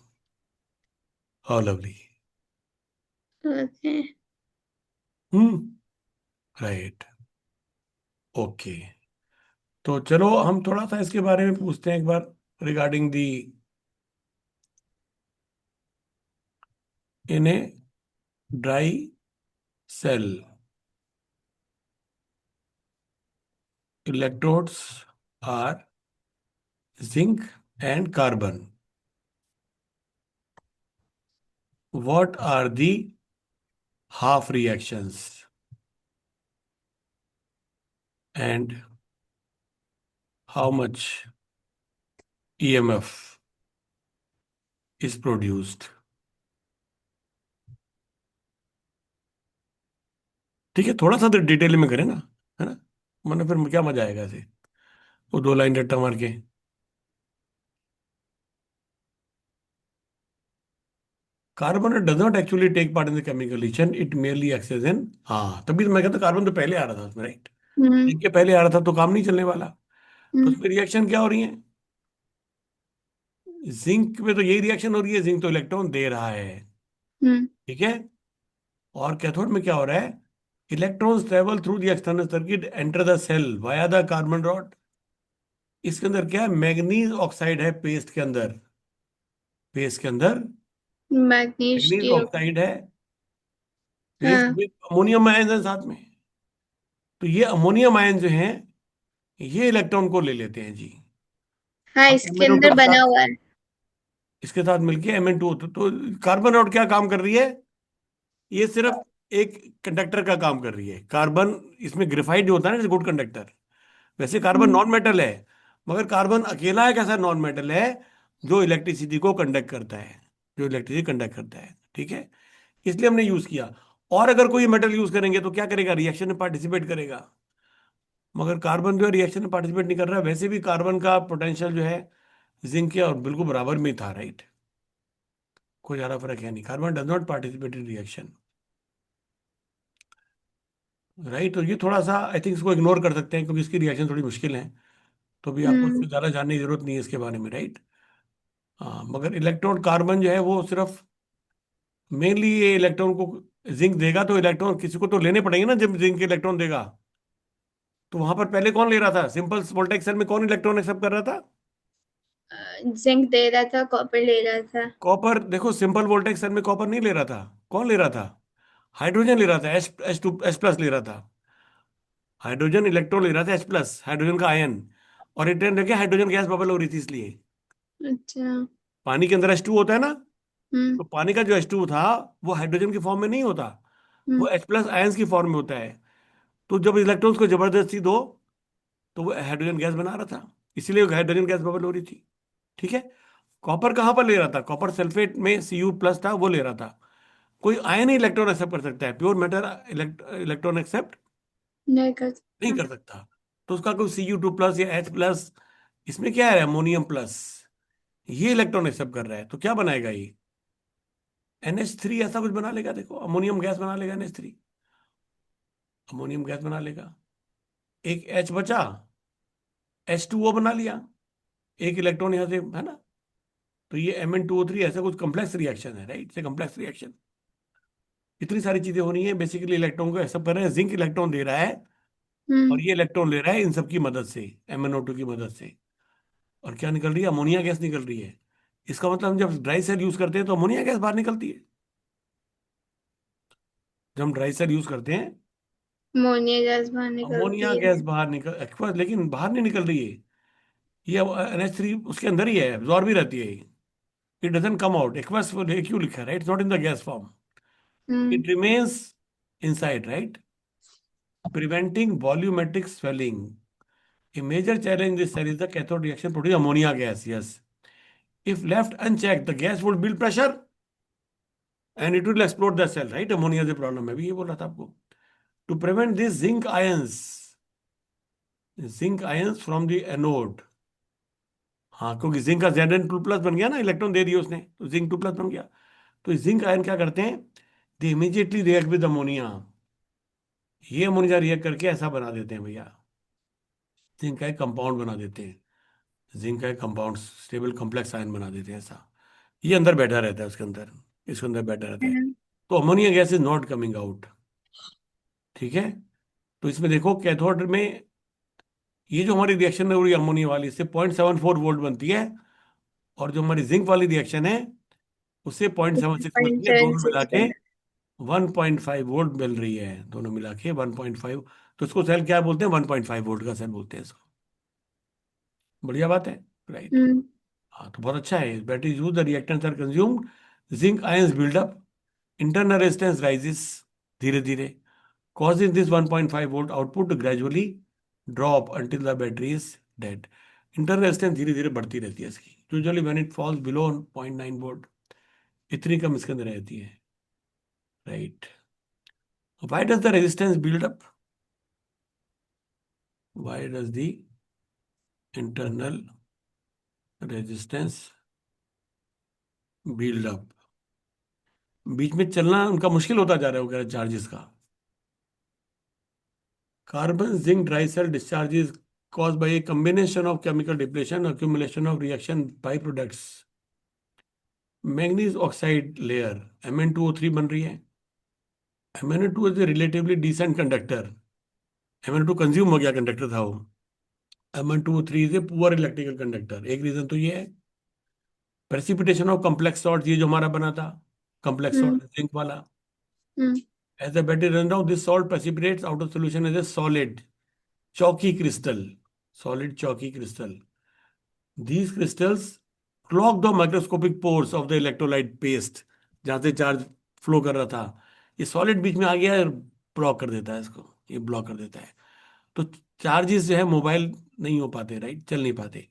How lovely. Okay. Hmm. Right. Okay, तो चलो हम थोड़ा सा इसके बारे में पूछते हैं एक बार, regarding the in a dry cell electrodes are zinc and carbon, what are the half reactions and how much EMF is produced. ठीक है, थोड़ा सा तो डिटेल में करें ना, है ना, वरना फिर क्या मजा आएगा ऐसे वो दो लाइन रट्टा मार के। Carbon does not actually take part in the chemical reaction, it merely access in, हाँ तभी तो मैं कहता कार्बन तो पहले आ रहा था उसमें, राइट। Hmm. जिनके पहले आ रहा था तो काम नहीं चलने वाला। तो Hmm. उसमें रिएक्शन क्या हो रही है, जिंक में तो यही रिएक्शन हो रही है, जिंक तो इलेक्ट्रॉन दे रहा है, Hmm. ठीक है। और कैथोड में क्या हो रहा है, electrons travel through the external circuit enter the cell via the carbon rod. इसके अंदर क्या है, मैग्नीज ऑक्साइड है, पेस्ट के अंदर, पेस्ट के अंदर मैग्नीज Magnesium. ऑक्साइड है, पेस्ट हाँ। में अमोनियम आयन है साथ में। तो ये अमोनियम आयन जो हैं, ये इलेक्ट्रॉन को ले लेते हैं जी। हाँ, अब इसके Mn2 अंदर के बना साथ, हुआ है। इसके साथ मिलके Mn2 तो कार्बन रॉड क्या काम कर रही है, ये सिर्फ एक कंडक्टर का काम कर रही है। कार्बन इसमें ग्रेफाइट जो होता है ना, गुड कंडक्टर, वैसे कार्बन हम्म। नॉन मेटल है, मगर कार्बन अकेला एक ऐसा नॉन मेटल है जो इलेक्ट्रिसिटी को कंडक्ट करता है, जो इलेक्ट्रिसिटी कंडक्ट करता है, ठीक है। इसलिए हमने यूज किया। और अगर कोई मेटल यूज करेंगे तो क्या करेगा, रिएक्शन में पार्टिसिपेट करेगा, मगर कार्बन जो है रिएक्शन में पार्टिसिपेट नहीं कर रहा है। वैसे भी कार्बन का पोटेंशियल जो है जिंक के और बिल्कुल बराबर में ही था, राइट। कोई ज्यादा फर्क है नहीं, carbon does not participate in reaction, right. तो ये थोड़ा सा आई थिंक इसको इग्नोर कर सकते हैं क्योंकि इसकी रिएक्शन थोड़ी मुश्किल है, तो भी आपको हम्म। इससे ज़्यादा जानने की जरूरत नहीं है इसके बारे में, राइट। हाँ, मगर इलेक्ट्रॉन कार्बन जो है वो सिर्फ मेनली ये इलेक्ट्रॉन को जिंक देगा, तो इलेक्ट्रॉन किसी को तो लेने पड़ेंगे ना, जब जिंक इलेक्ट्रॉन देगा। तो वहां पर पहले कौन ले रहा था, सिंपल वोल्टेज सेल में कौन इलेक्ट्रॉन एक्सेप्ट कर रहा था। जिंक दे रहा था, कॉपर ले रहा था। कॉपर, देखो सिंपल वोल्टेज सेल में कॉपर नहीं ले रहा था, कौन ले रहा था, हाइड्रोजन ले रहा था, एच प्लस ले रहा था। हाइड्रोजन इलेक्ट्रॉन ले रहा था, एच प्लस हाइड्रोजन का आयन। और रिटर्न रखे हाइड्रोजन गैस बबल हो रही थी इसलिए। अच्छा। पानी के अंदर H2 होता है ना, हम्म। तो पानी का जो H2 था वो हाइड्रोजन की फॉर्म में नहीं होता, हम्म। वो H प्लस आयंस की फॉर्म में होता है। तो जब इलेक्ट्रॉन्स को जबरदस्ती दो तो वो हाइड्रोजन गैस बना रहा था, इसीलिए वो हाइड्रोजन गैस बबल हो रही थी। ठीक है। कॉपर कहाँ पर ले रहा था? कॉपर सल्फेट में Cu+ था, वो ले रहा था। कोई आयन ही इलेक्ट्रॉन एक्सेप्ट कर सकता है, प्योर मैटर इलेक्ट्रॉन एक्सेप्ट नहीं कर नहीं सकता। कर सकता। तो उसका कोई Cu2+ या H+, इसमें क्या है, अमोनियम+, ये इलेक्ट्रॉन एक्सेप्ट कर रहा है, तो क्या बनाएगा ये? NH3 ऐसा कुछ बना लेगा, देखो अमोनियम गैस बना लेगा, NH3 अमोनियम गैस बना लेगा। एक H बचा, H2O बना लिया, एक इलेक्ट्रॉन यहां से, है ना? तो ये Mn2O3 ऐसा कुछ कॉम्प्लेक्स रिएक्शन है, राइट? से कॉम्प्लेक्स रिएक्शन, इतनी सारी चीजें हो रही हैं, बेसिकली इलेक्ट्रॉन को एक्सेप्ट कर रहे हैं, जिंक इलेक्ट्रॉन दे रहा है, हम्म। और ये इलेक्ट्रॉन ले रहा है इन सब की मदद से, MnO2 की मदद से। और क्या निकल रही है? अमोनिया गैस निकल रही है। इसका मतलब हम जब ड्राई सेल यूज करते हैं तो अमोनिया गैस बाहर निकलती है। जब हम ड्राई सेल यूज करते हैं, अमोनिया गैस बाहर अमोनिया निकलती गैस है। बाहर निकल एक्वा, लेकिन बाहर नहीं निकल रही है। ये NH3 उसके अंदर ही है, एब्जॉर्ब भी रहती है। It doesn't come out aqueous, क्यों लिखा है? It's not in the gas form, hmm. It remains inside, right? Preventing volumetric swelling. A major challenge in this cell is the cathode reaction producing ammonia gas. Yes. If left unchecked, the gas would build pressure and it will explode the cell, right? Ammonia से problem है, भी ये बोल रहा था आपको. To prevent this, zinc ions from the anode. हाँ, क्योंकि जिंक का Zn2+ बन गया ना, इलेक्ट्रॉन दे दिए उसने, तो जिंक 2+ बन गया। तो जिंक आयन क्या करते हैं? दे इमीजिएटली रिएक्ट विद अमोनिया। ये अमोनिया रिएक्ट करके ऐसा बना देते हैं भैया, जिंक का एक कंपाउंड बना देते हैं। जिंक का एक कंपाउंड स्टेबल कॉम्प्लेक्स आयन बना देते हैं ऐसा। ये अंदर बैठा रहता है उसके अंदर, इसके अंदर बैठा रहता है। हम्म। तो ammonia gas is not coming out. ठीक है। तो इसमें देखो कैथोड में ये जो हमारी रिएक्शन हो रही है अमोनिया वाली, इससे 0.74 वोल्ट बनती है, और जो हमारी जिंक वाली रिएक्शन है उससे 0.76 पॉइंट बनती है, सेवन दोनों मिला सिक्स के 1.5 वोल्ट मिल रही है, दोनों मिला के 1.5। तो इसको सेल क्या बोलते हैं? 1.5 वोल्ट का सेल बोलते हैं इसको। बढ़िया बात है, राइट? हम्म। हाँ, तो बहुत अच्छा है। Battery use the reactants are consumed, zinc ions buildup, internal resistance rises धीरे धीरे, causing this 1.5 volt output to gradually drop until the battery is dead. Internal resistance धीरे धीरे बढ़ती रहती है इसकी, usually when it falls below 0.9 volt, इतनी कम इसके अंदर रहती है, right? Why does the resistance build up? Why does the internal resistance build up? बीच में चलना उनका मुश्किल होता जा रहा है वगैरह चार्जेस का। Carbon zinc dry cell discharges caused by a combination of chemical depletion, accumulation of reaction byproducts, manganese oxide layer Mn2O3 बन रही है। Mn2 is a relatively decent conductor. Mn2 consume हो गया, कंडक्टर था वो। Mn2O3 is a poor electrical conductor. एक रीजन तो ये है। प्रेसिपिटेशन ऑफ कम्प्लेक्स सॉल्ट, ये जो हमारा बना था कम्प्लेक्स हम्म। सॉल्ट जिंक वाला, hmm. As the battery run down this salt precipitates out of solution as a solid chalky crystal, solid chalky crystal. These crystals clog the microscopic pores of the electrolyte paste, जहां से चार्ज फ्लो कर रहा था। ये सॉलिड बीच में आ गया, ब्लॉक कर देता है इसको, ये ब्लॉक कर देता है। तो चार्जेस जो है मोबाइल नहीं हो पाते, राइट? चल नहीं पाते।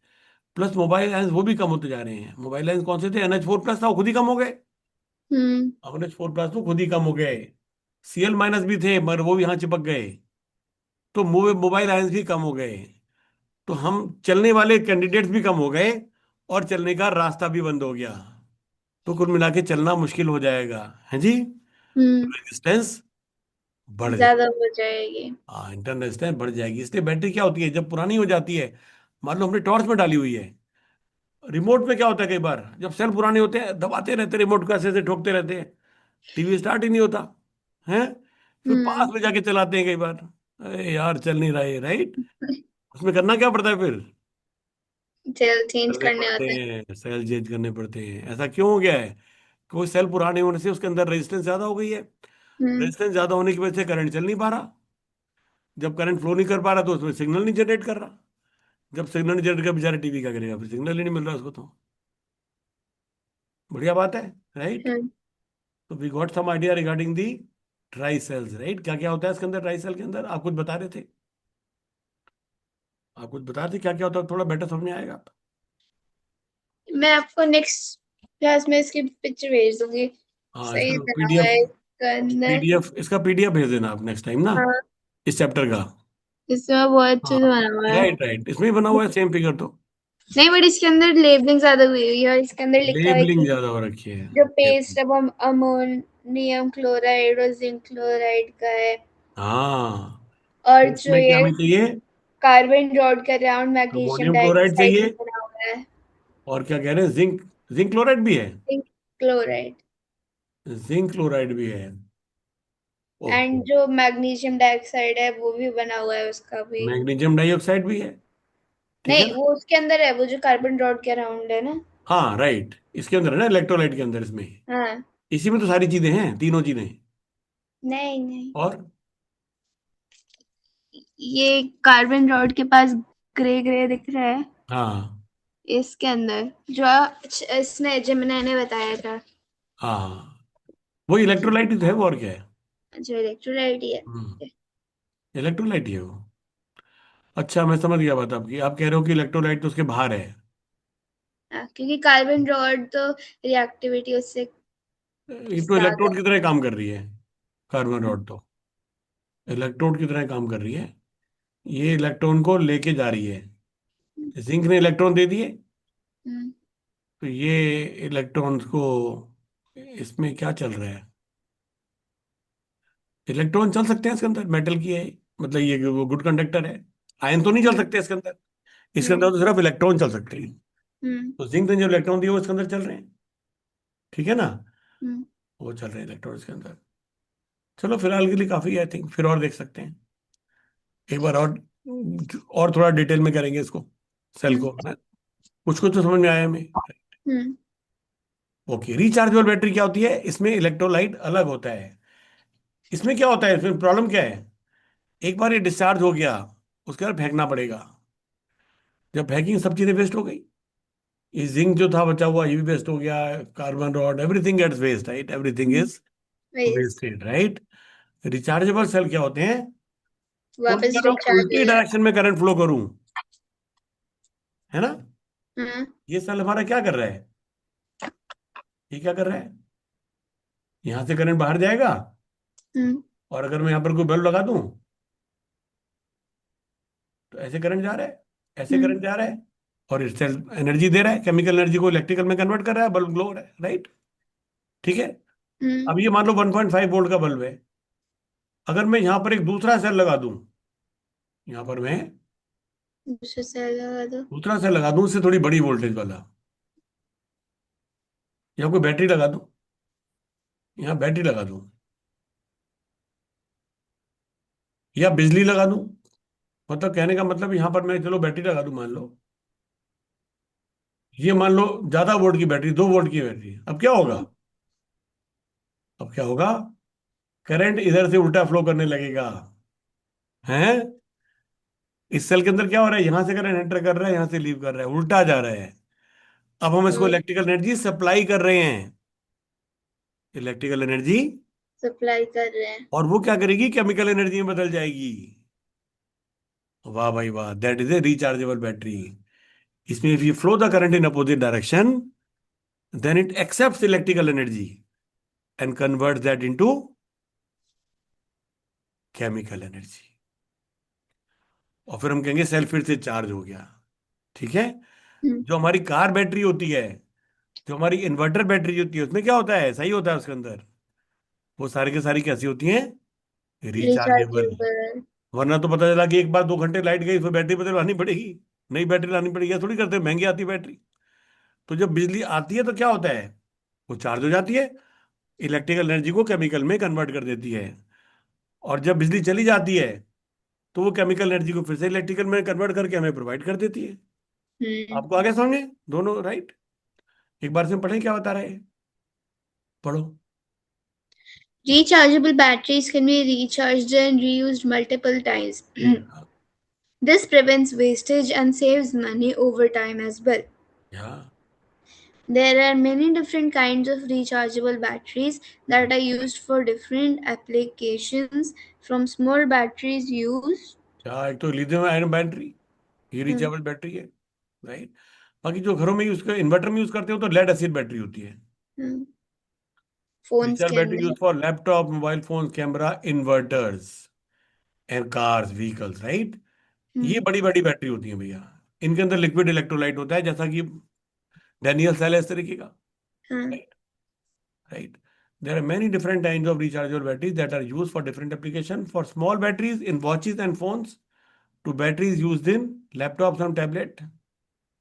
प्लस मोबाइल आयंस वो भी कम होते जा रहे हैं। मोबाइल आयंस कौन से थे? NH4+ था, वो खुद ही कम हो गए। हम्म। NH4+ तो खुद ही कम हो गए। Cl- भी थे मगर वो भी यहाँ चिपक गए। तो मोबाइल आयंस भी कम हो गए। तो हम चलने वाले कैंडिडेट्स भी कम हो गए, और चलने का रास्ता भी बंद हो गया। तो कुल मिला के चलना मुश्किल हो जाएगा, है जी? हम्म। रेजिस्टेंस बढ़ जाए। ज्यादा हो जाएगी। हाँ, इंटरनल रेजिस्टेंस बढ़ जाएगी। इसलिए बैटरी क्या होती है जब पुरानी हो जाती है, मान लो हमने टॉर्च में डाली हुई है, रिमोट में क्या होता है कई बार जब सेल पुराने होते हैं दबाते रहते रिमोट को, ऐसे ऐसे ठोकते रहते हैं, टीवी स्टार्ट ही नहीं होता है। फिर पास हम्म। में जाके चलाते हैं कई बार, अरे यार चल नहीं रहा है, राइट? उसमें करना क्या पड़ता है फिर? सेल चेंज करने करने पड़ते होते हैं। हैं, सेल चेंज करने पड़ते हैं। ऐसा क्यों हो गया है? कोई सेल पुराने होने से उसके अंदर रेजिस्टेंस ज्यादा हो गई है। हम्म। रेजिस्टेंस ज्यादा होने की वजह से करंट चल नहीं पा रहा। जब करंट फ्लो नहीं कर पा रहा तो उसमें सिग्नल नहीं जनरेट कर रहा। जब सिग्नल नहीं जनरेट कर, बेचारा टीवी क्या करेगा? फिर सिग्नल ही नहीं मिल रहा उसको तो। बढ़िया बात है, राइट? हम्म। तो we got some idea regarding the dry cells, right? क्या क्या होता है इसके अंदर, ट्राई सेल के अंदर? आप कुछ बता रहे थे, आप कुछ बता रहे थे क्या क्या होता है, थोड़ा बेटर समझ में आएगा? मैं आपको नेक्स्ट क्लास में इसकी पिक्चर भेज दूंगी। हाँ, सही इसका बना हुआ पीडीएफ, है इसका अंदर। पीडीएफ इसका पीडीएफ भेज देना आप नेक्स्ट टाइम ना, हाँ, इस चैप्टर का। इसमें बहुत हाँ, अच्छे से बना हुआ है। राइट राइट, इसमें ही बना हुआ है सेम फिगर तो। नहीं, बट इसके अंदर लेबलिंग ज्यादा हुई हुई है, और इसके अंदर लिखा है लेबलिंग कि ज्यादा हो रखी है। जो पेस्ट अब हम अमोनियम क्लोराइड और जिंक क्लोराइड का है। हाँ, और तो जो इसमें क्या ये हमें चाहिए? कार्बन रॉड का round magnesium ammonium chloride dioxide चाहिए, से बना हुआ है। और क्या कह रहे हैं, जिंक, जिंक क्लोराइड भी है। Zinc chloride. जिंक क्लोराइड भी है। ओके। एंड जो मैग्नीशियम डाइऑक्साइड है वो भी बना हुआ है उसका भी। मैग्नीशियम डाइऑक्साइड भी है। ठीक है नहीं, ना? वो उसके अंदर है, वो जो कार्बन रॉड के राउंड है ना। हाँ राइट, इसके अंदर है ना, इलेक्ट्रोलाइट के अंदर इसमें। हाँ। इसी में तो सारी चीजें हैं, तीनों चीजें। नहीं नहीं, और ये कार्बन रॉड के पास ग्रे ग्रे दिख रहा है हाँ इसके अंदर, जो इसने जिमना ने बताया था। हाँ, वो इलेक्ट्रोलाइट ही तो है, वो और क्या है। जो इलेक्ट्रोलाइट ही है। इलेक्ट्रोलाइट ही है वो। अच्छा, मैं समझ गया बात आपकी, आप कह रहे हो कि इलेक्ट्रोलाइट तो उसके बाहर है। हाँ, क्योंकि कार्बन रॉड तो रिएक्टिविटी उससे ये तो ज्यादा इलेक्ट्रोड की तरह काम कर रही है, कार्बन रॉड तो इलेक्ट्रोड की तरह काम कर रही है। ये इलेक्ट्रॉन को लेके जा रही है, है। जिंक ने इलेक्ट्रॉन दे दिए, हम्म। तो ये इलेक्ट्रॉन्स को, इसमें क्या चल रहा है, इलेक्ट्रॉन चल सकते हैं इसके अंदर, मेटल की है, मतलब ये वो गुड कंडक्टर है। आयन तो नहीं चल सकते इसके अंदर, इसके अंदर हम्म। तो सिर्फ इलेक्ट्रॉन चल सकते हैं। हम्म। तो जिंक ने जो इलेक्ट्रॉन दिए वो इसके अंदर चल रहे हैं, ठीक है ना, हम्म। वो चल रहे हैं इलेक्ट्रॉन इसके अंदर। चलो फिलहाल के लिए काफी है, आई थिंक, फिर और देख सकते हैं एक बार और थोड़ा डिटेल में करेंगे इसको, सेल हम्म। को। कुछ कुछ तो समझ में आया हमें। हम्म। ओके, रिचार्जेबल बैटरी क्या होती है, इसमें इलेक्ट्रोलाइट अलग होता है। इसमें क्या होता है, इसमें प्रॉब्लम क्या है, एक बार ये डिस्चार्ज हो गया, उसके बाद फेंकना पड़ेगा। जब फेंकिंग, सब चीजें वेस्ट हो गई, ये जिंक जो था बचा हुआ ये भी वेस्ट हो गया, carbon rod, everything gets waste, right, everything hmm. Is waste. Wasted, right. Rechargeable cell क्या होते हैं, तो वापस अगर मैं रिचार्ज हो उल्टी जाए। डायरेक्शन में करंट फ्लो करूं, है ना, हाँ। ये सेल हमारा क्या कर रहा है, ये क्या कर रहा है, यहां से करंट बाहर जाएगा, हम्म। और अगर मैं यहां पर कोई बल्ब लगा दूं, तो ऐसे करंट जा रहा है, ऐसे हम्म। करंट जा रहा है, और इससे एनर्जी दे रहा है, केमिकल एनर्जी को इलेक्ट्रिकल में कन्वर्ट कर रहा है, बल्ब ग्लो हो रहा है, राइट। ठीक है। हम्म। अब ये मान लो 1.5 वोल्ट का बल्ब है, अगर मैं यहां पर एक दूसरा सेल लगा दूं, यहां पर मैं दूसरा सेल लगा दो। दूसरा सेल लगा दूं उससे थोड़ी बड़ी वोल्टेज वाला, या कोई बैटरी लगा दूं, यहाँ बैटरी लगा दूं, या बिजली लगा दूं, मतलब कहने का मतलब यहां पर मैं चलो बैटरी लगा दूं, मान लो, ये मान लो ज्यादा वोल्ट की बैटरी, 2 वोल्ट की बैटरी, अब क्या होगा, अब क्या होगा, करंट इधर से उल्टा फ्लो करने लगेगा, हैं, इस सेल के अंदर क्या हो रहा है, यहां से करंट एंटर कर रहा है, यहां से लीव कर रहा है, उल्टा जा रहा है। अब हम इसको हम्म। इलेक्ट्रिकल एनर्जी सप्लाई कर रहे हैं, इलेक्ट्रिकल एनर्जी, सप्लाई कर रहे हैं। और वो क्या करेगी, केमिकल एनर्जी में बदल जाएगी। वाह भाई वाह, that is a rechargeable battery. इसमें if you flow the current in opposite direction, then it accepts electrical energy and converts that into chemical energy, और फिर हम कहेंगे सेल फिर से चार्ज हो गया। ठीक है। हम्म। जो हमारी कार बैटरी होती है, जो हमारी इन्वर्टर बैटरी होती है, उसमें क्या होता है, सही होता है उसके अंदर, वो सारी की सारी कैसी होती हैं, रिचार्जेबल। रिचार्जेबल। वरना तो पता चला कि एक बार 2 घंटे लाइट गई, फिर बैटरी बदलवानी पड़ेगी, नई बैटरी लानी पड़ेगी, ऐसा थोड़ी करते, महंगी आती है बैटरी। तो जब बिजली आती है तो क्या होता है, वो चार्ज हो जाती है, इलेक्ट्रिकल एनर्जी को केमिकल में कन्वर्ट कर देती है, और जब बिजली चली जाती है, तो वो केमिकल एनर्जी को फिर से इलेक्ट्रिकल में कन्वर्ट करके हमें प्रोवाइड कर देती है। हम्म। आपको आगे समझे, दोनों राइट। एक बार से हम पढ़ें क्या बता रहे हैं, पढ़ो। Rechargeable batteries can be recharged and reused multiple times. या, This prevents wastage and saves money over time as well. या, There are many different kinds of rechargeable batteries that are used for different applications, from small batteries used. एक तो लिथियम आयन बैटरी, ये Hmm. रिचार्जेबल बैटरी है, राइट। बाकी जो घरों में यूज कर इन्वर्टर में यूज करते हो तो लेड एसिड बैटरी होती है। हम्म। फोन्स विच आर के बैटरी यूज अंदर। For laptop, mobile phone, camera, inverters and cars, vehicles, right. ये हम्म। बड़ी बड़ी बैटरी होती है भैया। इनके अंदर लिक्विड इलेक्ट्रोलाइट होता है, जैसा कि डैनियल सेल है इस तरीके का, हाँ। Right. Right. There are many different kinds of rechargeable batteries that are used for different applications. For small batteries in watches and phones, to batteries used in laptops and tablet.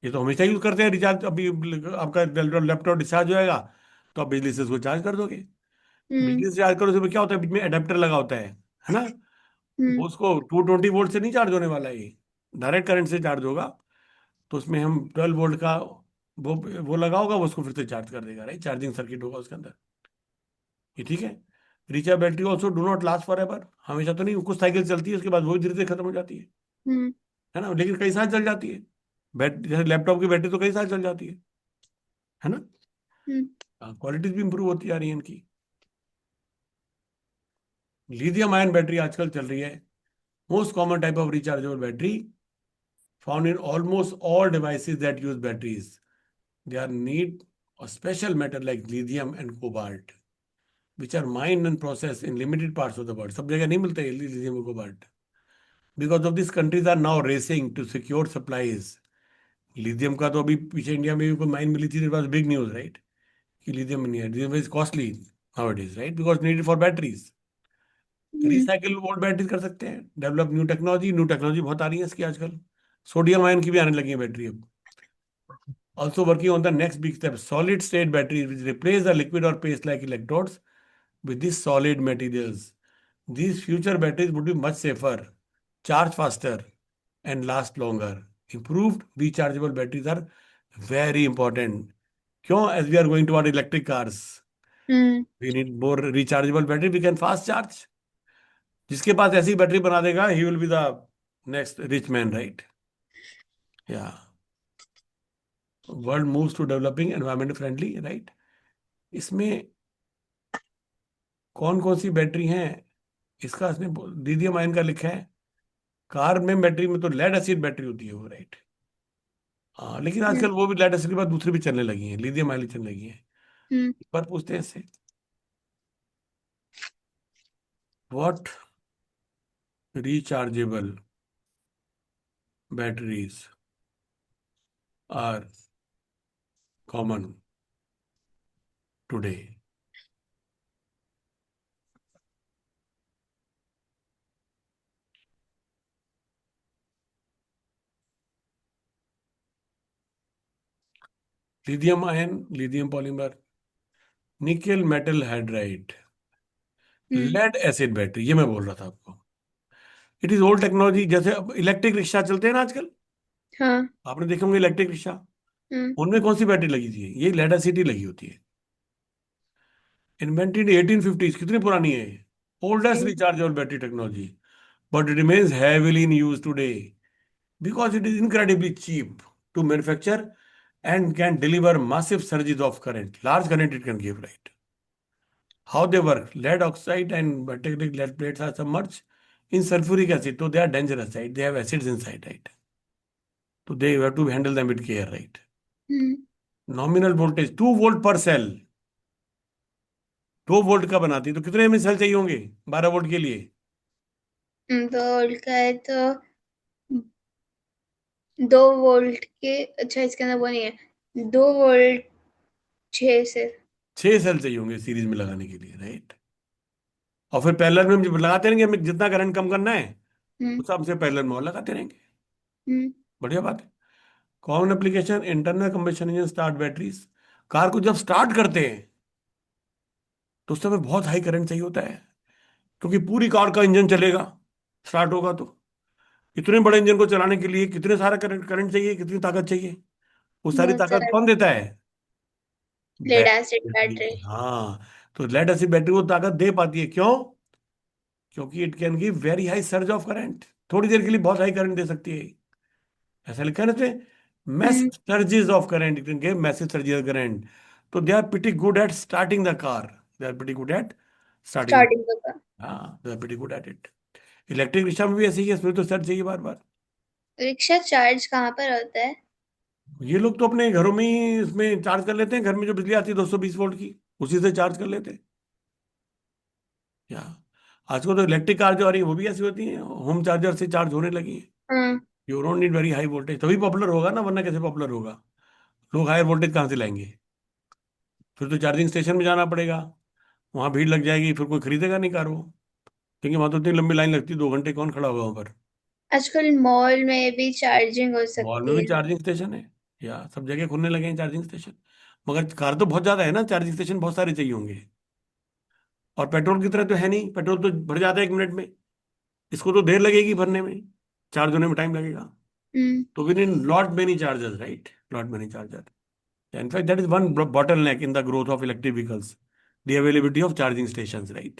ये तो हमेशा यूज करते हैं रिचार्ज। अभी आपका लैपटॉप डिस्चार्ज होएगा तो आप बिजली से उसको चार्ज कर दोगे। हम्म। बिजली से चार्ज करो, उसमें क्या होता है, बीच में अडेप्टर लगा होता है ना। हम्म। वो उसको 220 वोल्ट से नहीं चार्ज होने वाला है, ये डायरेक्ट करंट से चार्ज होगा। तो उसमें हम 12 वोल्ट का वो वो लगा होगा, वो उसको फिर से चार्ज कर देगा, राइट। चार्जिंग सर्किट होगा उसके अंदर। ये ठीक है। Recharge battery also do not last for ever. हमेशा तो नहीं, कुछ साइकिल चलती है उसके बाद वो धीरे धीरे खत्म हो जाती हम्म। है ना, लेकिन कई साल चल जाती है। जैसे लैपटॉप की बैटरी तो कई साल चल जाती है ना। हम्म। क्वालिटीज भी इंप्रूव होती जा रही है इनकी। लिथियम आयन बैटरी आजकल चल रही है, most common type of rechargeable battery found in almost all devices that use batteries. They are need a special metal like lithium and cobalt, which are mined and processed in limited parts of the world. सब जगह नहीं मिलते lithium और cobalt. Because of this, countries are now racing to secure supplies. Lithium का तो अभी पीछे इंडिया में भी कोई माइन मिली थी, वाज बिग न्यूज, राइट। कि लिथियम नहीं है, lithium is costly nowadays, right, because needed for batteries. Hmm. Recycle old batteries कर सकते हैं, डेवलप न्यू टेक्नोलॉजी बहुत आ रही है इसकी आजकल। सोडियम आयन की भी आने लगी है बैटरी अब। Also working on the next big step, solid state batteries which replace the liquid or paste like electrodes with these solid materials. These future batteries would be much safer, charge faster, and last longer. Improved rechargeable batteries are very important. क्यों? As we are going toward electric cars, hmm. we need more rechargeable battery. We can fast charge. जिसके पास ऐसी बैटरी बना देगा, he will be the next rich man, right? Yeah. World moves to developing environment friendly, right? इसमें कौन कौन सी बैटरी हैं, इसका इसने लिथियम आयन का लिखा है। कार में बैटरी में तो लेड एसिड बैटरी होती है वो, राइट। हाँ, लेकिन हम्म। आजकल वो भी लेड एसिड के बाद दूसरी भी चलने लगी हैं, लिथियम आयन चलने लगी हैं। हम्म। एक बार पूछते हैं इससे, what rechargeable batteries are common today. Lithium ion, lithium polymer, nickel metal hydride, hmm. Lead acid battery, ये मैं बोल रहा था आपको। It is old technology. जैसे अब इलेक्ट्रिक रिक्शा चलते हैं ना आजकल, हाँ। आपने देखे होंगे इलेक्ट्रिक रिक्शा, हम्म। उनमें कौन सी बैटरी लगी थी? ये लेड एसिड ही लगी होती है। इन्वेंटेड 1850, कितनी पुरानी है? Oldest hmm. Rechargeable battery technology, but it remains heavily in use today because it is incredibly cheap to manufacture and can deliver massive surges of current. Large current it can give, right? How they work? Lead oxide and metallic lead plates are submerged in sulfuric acid, so they are dangerous, right? They have acids inside, right? So they have to handle them with care, right? Hmm. Nominal voltage 2 volt पर सेल, 2 वोल्ट का बनाती है, तो कितने में सेल चाहिए होंगे 12 वोल्ट के लिए? तो उनका है तो 2 वोल्ट के, अच्छा इसके अंदर वो नहीं है, 2 वोल्ट 6 से। 6 सेल चाहिए होंगे सीरीज में लगाने के लिए, राइट। और फिर पैरेलल में हम जब लगाते रहेंगे, हमें जितना करंट कम करना है हम्म। उस हिसाब से पैरेलल में और लगाते रहेंगे। हम्म। बढ़िया बात है। Common application, internal combustion engine start batteries. Car को जब स्टार्ट करते हैं तो उस समय बहुत हाई करंट चाहिए होता है, क्योंकि पूरी कार का इंजन चलेगा, स्टार्ट होगा तो। इतने बड़े इंजन को चलाने के लिए कितने सारा करंट करंट चाहिए, कितनी ताकत चाहिए? वो सारी बहुत ताकत सारा। कौन देता है? Lead acid battery. बैटरी। हाँ। तो लेड एसिड बैटरी वो ताकत दे पाती है, क्यों? क्योंकि it can give very high surge of current, थोड़ी देर के लिए बहुत हाई करंट दे सकती है। ऐसा लिखा है ना इसमें, हम्म। massive surges of current, it can give massive surges of current. तो they are pretty good at starting the car, they are pretty good at starting the, starting का। हाँ, they are pretty good at it. Electric rickshaw में भी ऐसे ही है, इसमें तो सर्ज चाहिए बार बार। रिक्शा चार्ज कहाँ पर होता है? ये लोग तो अपने घरों में ही इसमें चार्ज कर लेते हैं, घर में जो बिजली आती है 220 वोल्ट की, उसी से चार्ज कर लेते हैं। क्या, आजकल तो इलेक्ट्रिक कार जो आ रही है वो भी ऐसी होती हैं, होम चार्जर से चार्ज होने लगी है। हाँ। You don't need very high voltage, तभी पॉपुलर होगा ना, वरना कैसे पॉपुलर होगा? लोग हायर वोल्टेज कहाँ से लाएंगे? फिर तो चार्जिंग स्टेशन में जाना पड़ेगा, वहां भीड़ लग जाएगी, फिर कोई खरीदेगा नहीं कार वो, क्योंकि वहां तो इतनी लंबी लाइन लगती है, 2 घंटे कौन खड़ा होगा वहां पर? आजकल मॉल में भी चार्जिंग हो मॉल में सकती भी है। चार्जिंग स्टेशन है, या सब जगह खुलने लगे हैं चार्जिंग स्टेशन। मगर कार तो बहुत ज्यादा है ना, चार्जिंग स्टेशन बहुत सारे चाहिए होंगे। और पेट्रोल की तरह तो है नहीं, पेट्रोल तो भर जाता है 1 मिनट में, इसको तो देर लगेगी भरने में, चार्ज होने में टाइम लगेगा। हम्म। तो with in lot many chargers, right, lot many charger. In fact, that is one bottleneck in the growth of electric vehicles, the availability of charging stations, right?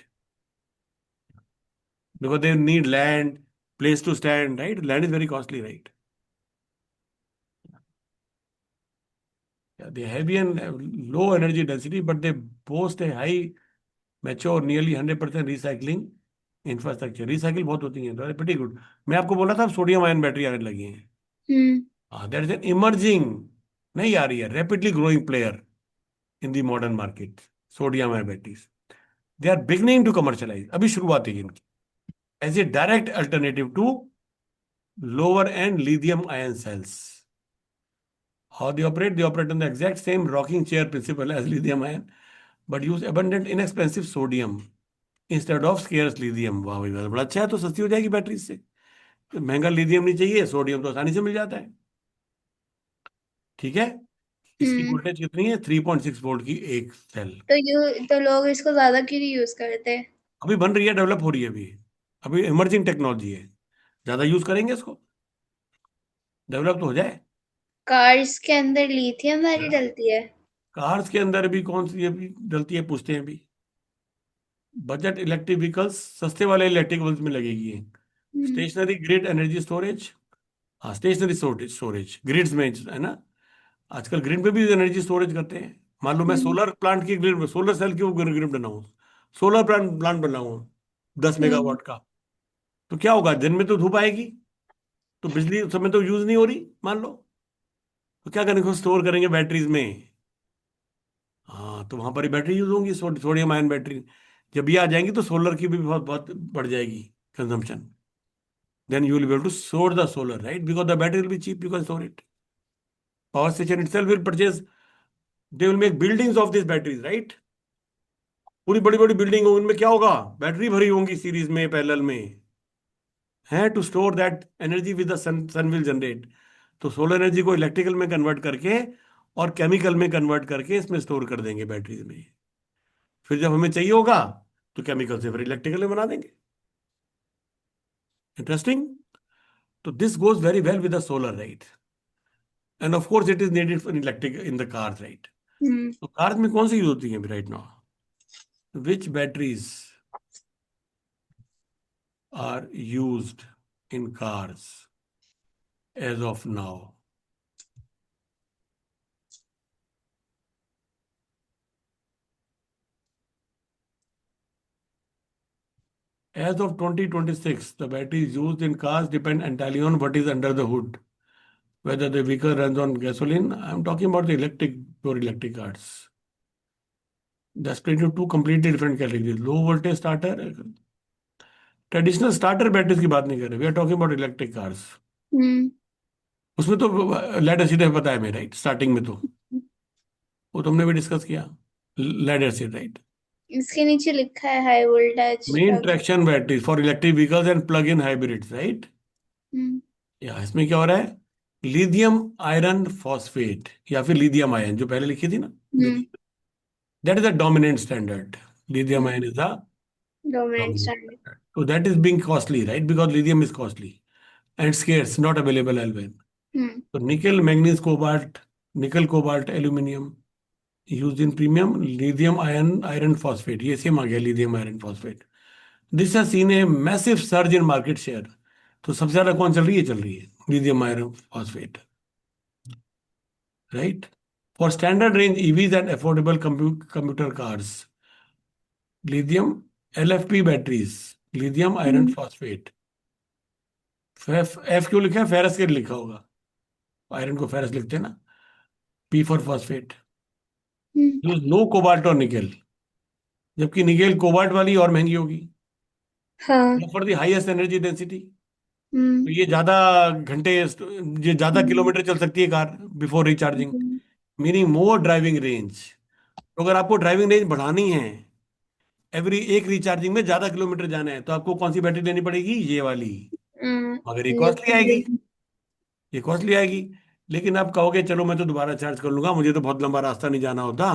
Because they need land, place to stand, right? Land is very costly, right? Yeah, they heavy and low energy density, but they boast a high, mature, nearly 100% recycling infrastructure. Recycle बहुत होती है, तो pretty good. मैं आपको बोला था सोडियम आयन बैटरी आने लगी है। हम्म। हाँ, दैट इज एन इमर्जिंग, नहीं आ रही है, rapidly growing player in the modern market, sodium ion batteries. They are beginning to commercialize, अभी शुरुआत है इनकी, as a direct alternative to lower end lithium ion cells. How they operate? They operate on the exact same rocking chair principle as lithium ion, but use abundant, inexpensive sodium instead of scarce lithium. वाह भाई वाह, बड़ा अच्छा है, तो सस्ती हो जाएगी बैटरी से। तो महंगा लिथियम नहीं चाहिए, सोडियम तो आसानी से मिल जाता है। ठीक है। इसकी हम्म। वोल्टेज कितनी है? 3.6 वोल्ट की एक सेल। तो लोग इसको ज्यादा क्यों यूज करते हैं? अभी बन रही है, डेवलप हो रही है अभी, अभी इमर्जिंग टेक्नोलॉजी है, ज्यादा यूज करेंगे इसको, डेवलप तो हो जाए। कार्स के अंदर लिथियम बैटरी डलती है? कार्स के अंदर भी कौन सी अभी डलती है, पूछते हैं अभी। बजट इलेक्ट्रिक व्हीकल्स, सस्ते वाले इलेक्ट्रिक व्हीकल्स में लगेगी। हम्म। स्टेशनरी ग्रिड एनर्जी स्टोरेज, हाँ स्टेशनरी स्टोरेज, स्टोरेज ग्रिड्स में है ना, आजकल ग्रिड में भी एनर्जी स्टोरेज करते हैं। मान लो मैं हम्म। सोलर प्लांट की ग्रिड, सोलर सेल की ग्रिड बनाऊं, सोलर प्लांट प्लांट बनाऊं 10 मेगावाट का, तो क्या होगा, दिन में तो धूप आएगी, तो बिजली उस समय तो यूज नहीं हो रही मान लो, तो क्या करेंगे, स्टोर करेंगे बैटरीज में। हाँ, तो वहां पर ही बैटरी यूज होंगी, सोडियम आयन बैटरी। जब ये आ जाएंगी तो सोलर की भी बहुत बहुत बढ़ जाएगी consumption. Then you will be able to store the solar, right? Because the battery will be cheap, you can store it. Power station itself will purchase, they will make buildings of these batteries, right? पूरी बड़ी बड़ी बिल्डिंग होगी, उनमें क्या होगा, बैटरी भरी होंगी सीरीज में, पैरेलल में, है to store that energy with the sun, sun will generate. तो सोलर एनर्जी को इलेक्ट्रिकल में कन्वर्ट करके और केमिकल में कन्वर्ट करके इसमें स्टोर कर देंगे बैटरीज में। फिर जब हमें चाहिए होगा तो केमिकल से फिर इलेक्ट्रिकल में बना देंगे। इंटरेस्टिंग। तो this goes very well with the solar, right, and of course it is needed for electric in the cars, right. Hmm. तो कार्स में कौन सी यूज होती है right now? Which batteries are used in cars as of now? As of 2026, the batteries used in cars depend entirely on what is under the hood. Whether the vehicle runs on gasoline, I'm talking about the electric, pure electric cars. That's split into two completely different categories. Low voltage starter, traditional starter batteries की बात नहीं कर रहे, we are talking about electric cars. Hmm. उसमें तो लेड एसिड पता है, मेरा राइट, स्टार्टिंग में तो वो तुमने भी डिस्कस किया, लेड एसिड, राइट। इसके नीचे लिखा है high voltage main plug. Traction batteries for electric vehicles and plug in hybrids, right. Hmm. या इसमें क्या हो रहा है, लिथियम आयरन फॉस्फेट या फिर लिथियम आयन जो पहले लिखी थी ना, hmm. That is a dominant standard. Lithium ion is the dominant dominant standard. standard. So that is being costly, right? Because lithium is costly and scarce, not available elsewhere. Hmm. So nickel, manganese, cobalt, nickel, cobalt, aluminium used in premium lithium iron phosphate. ये सेम आ गया, lithium iron phosphate. This has seen a massive surge in market share. तो सबसे ज्यादा कौन चल रही है? चल रही है lithium iron phosphate, right? For standard range EVs and affordable commuter cars, lithium LFP batteries, lithium iron hmm. phosphate। F क्यों लिखा है? फेरस के लिखा होगा, आयरन को फेरस लिखते हैं ना, P for phosphate. Hmm, use no cobalt और निकेल, जबकि निकेल कोबाल्ट वाली और महंगी होगी। हाँ। For the highest energy density, तो हम्म, ये ज्यादा घंटे, ये ज्यादा हम्म, किलोमीटर चल सकती है कार बिफोर रिचार्जिंग, हम्म, मीनिंग मोर ड्राइविंग रेंज। तो अगर आपको ड्राइविंग रेंज बढ़ानी है, एवरी एक रिचार्जिंग में ज्यादा किलोमीटर जाना है, तो आपको कौन सी बैटरी लेनी पड़ेगी? ये वाली। मगर ये कॉस्टली आएगी, लिथियम। ये कॉस्टली आएगी। लेकिन आप कहोगे चलो मैं तो दोबारा चार्ज कर लूंगा, मुझे तो बहुत लंबा रास्ता नहीं जाना होता,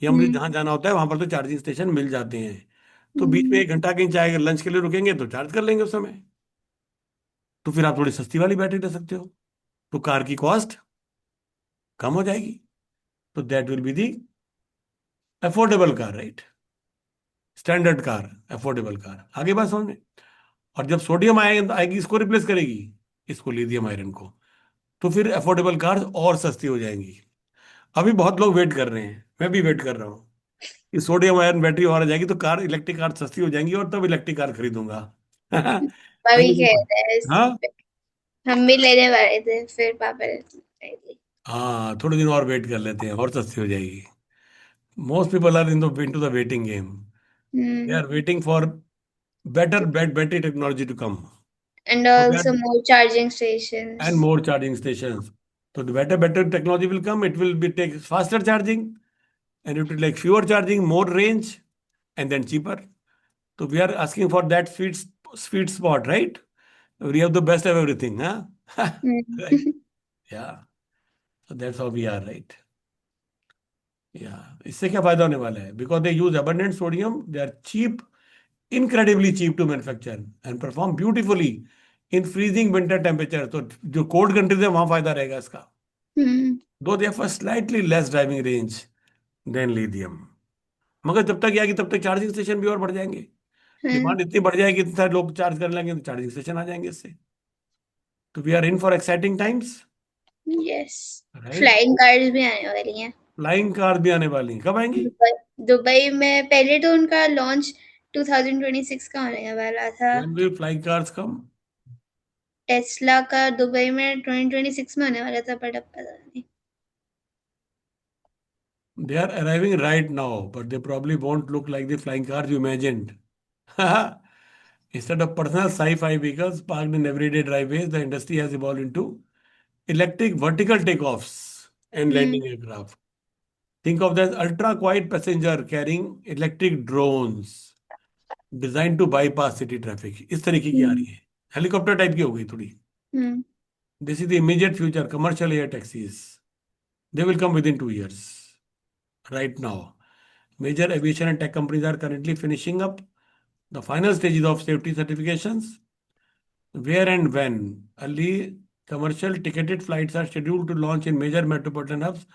या मुझे हम्म, जहाँ जाना होता है वहां पर तो चार्जिंग स्टेशन मिल जाते हैं, तो बीच में हम्म, 1 घंटा कहीं चाय लंच के लिए रुकेंगे तो चार्ज कर लेंगे उस समय। तो फिर आप थोड़ी सस्ती वाली बैटरी ले सकते हो, तो कार की कॉस्ट कम हो जाएगी। तो that will be the affordable car, right? Standard car, affordable car. आगे बात समझ में? और जब सोडियम आएगी आएगी इसको रिप्लेस करेगी, इसको, लिथियम आयरन को, तो फिर अफोर्डेबल कार्स और सस्ती हो जाएंगी। अभी बहुत लोग वेट कर रहे हैं, मैं भी वेट कर रहा हूँ कि सोडियम आयरन बैटरी और आ जाएगी तो कार, इलेक्ट्रिक कार सस्ती हो जाएंगी, और तब इलेक्ट्रिक कार खरीदूंगा। अभी पहले कह देखो। रहे हैं हाँ, हम भी लेने वाले थे, फिर पापा ने ले ली। हाँ, थोड़े दिन और वेट कर लेते हैं और सस्ती हो जाएगी। Most people are into the waiting game, they hmm, are waiting for better battery technology to come. and So that, also more charging and stations. more charging stations. So the better technology will come. It will be take faster charging, and it will like fewer charging, more range, and then cheaper. So we are asking for that sweet spot, right? We have the best of everything, huh? Hmm, Right? Yeah. So that's how we are, right? Yeah. इससे क्या फायदा होने वाला है? Because they use abundant sodium, they are cheap, incredibly cheap to manufacture and perform beautifully in freezing winter temperature. तो जो कोल्ड कंट्रीज है वहां फायदा रहेगा इसका। Hmm, though they have slightly less driving range than lithium. मगर जब तक ये आएगी तब तक चार्जिंग स्टेशन भी और बढ़ जाएंगे। हाँ, डिमांड इतनी बढ़ जाएगी, इतने सारे लोग चार्ज करने लगेंगे, तो चार्जिंग स्टेशन आ जाएंगे इससे। तो we are in for exciting times, yes. Right? Flying cars भी आने वाली हैं। फ्लाइंग कार भी आने वाली हैं। कब आएंगी? दुबई, दुबई में पहले तो उनका लॉन्च 2026 का होने वाला था। When will flying cars come? Tesla का दुबई में 2026 में होने वाला था, बट अब पता नहीं। They are arriving right now, but they probably won't look like the flying cars you imagined. Instead of personal sci-fi vehicles parked in everyday driveways, the industry has evolved into electric vertical takeoffs and hmm, landing aircraft. Think of them as ultra quiet passenger carrying electric drones designed to bypass city traffic. इस तरीके की आ रही हम्म, है, हेलीकॉप्टर टाइप की हो गई थोड़ी। हम्म, This is the immediate future. Commercial air taxis, they will come within 2 years. Right now, major aviation and tech companies are currently finishing up the final stages of safety certifications. Where and when? Early commercial ticketed flights are scheduled to launch in major metropolitan hubs,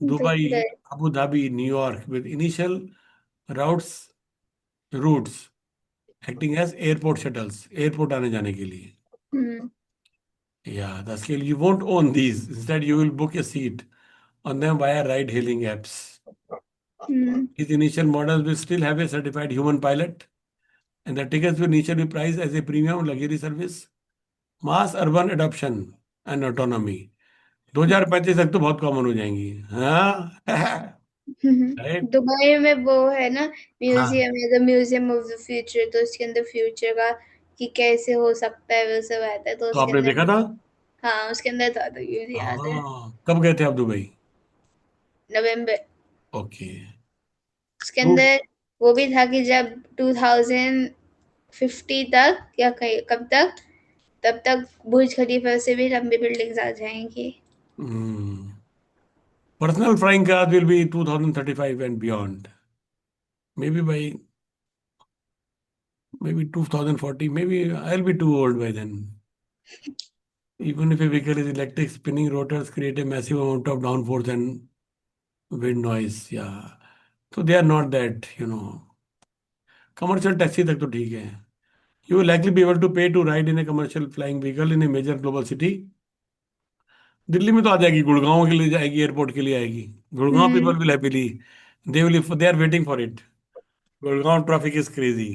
Dubai, Dubai. Abu Dhabi, New York, with initial routes routes acting as airport shuttles, airport आने जाने के लिए. हम्म, Yeah, the scale you won't own these. Instead, you will book a seat on them via ride-hailing apps. Hmm, These initial models will still have a certified human pilot, and the tickets will initially be priced as a premium luxury service. Mass urban adoption and autonomy. 2035 तक तो बहुत कॉमन हो जाएंगी, हाँ। दुबई में वो है ना, हाँ, म्यूजियम है, the museum of the future, तो उसके अंदर फ्यूचर का कि कैसे हो सकता है वो सब आता है, तो तो उसके आपने देखा अंदर। था? हाँ, उसके अंदर था, तो ये याद है। हाँ, कब गए थे आप दुबई? नवंबर। ओके। उसके तो अंदर वो भी था कि जब 2050 तक या कहीं कब तक, तब तक बुर्ज खलीफा से भी लंबी बिल्डिंग्स आ जाएंगी। Personal flying cars will be 2035 and beyond, may be by, maybe 2040, maybe I'll be too old by then. Even if a vehicle is electric, spinning rotors create a massive amount of downforce and wind noise. Yeah. So they are not that. Commercial taxi तक तो ठीक है. You will likely be able to pay to ride in a commercial flying vehicle in a major global city. Delhi में तो आ जाएगी, गुड़गांव के लिए जाएगी, एयरपोर्ट के लिए आएगी. Gurgaon hmm, people will happily, they are waiting for it. Gurgaon traffic is crazy.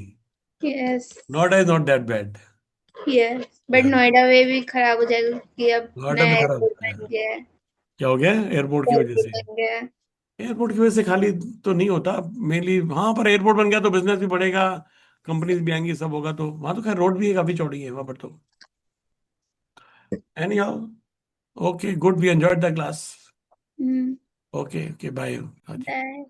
Yes. Noida is not that bad. Yes, but Noida way भी खराब हो जाएगा क्योंकि अब नोएडा नया भी खराब एयरपोर्ट हो बन गया। गया है। क्या हो गया एयरपोर्ट की वजह एयरपोर्ट से? बन गया है। एयरपोर्ट की वजह से खाली तो नहीं होता मेनली, हाँ, पर एयरपोर्ट बन गया तो बिजनेस भी बढ़ेगा, कंपनीज भी आएंगी, सब होगा, तो वहां तो खैर रोड भी है, काफी चौड़ी है वहां पर तो। Anyhow, okay good, we enjoyed the class. Hmm. Okay okay bye. Bye.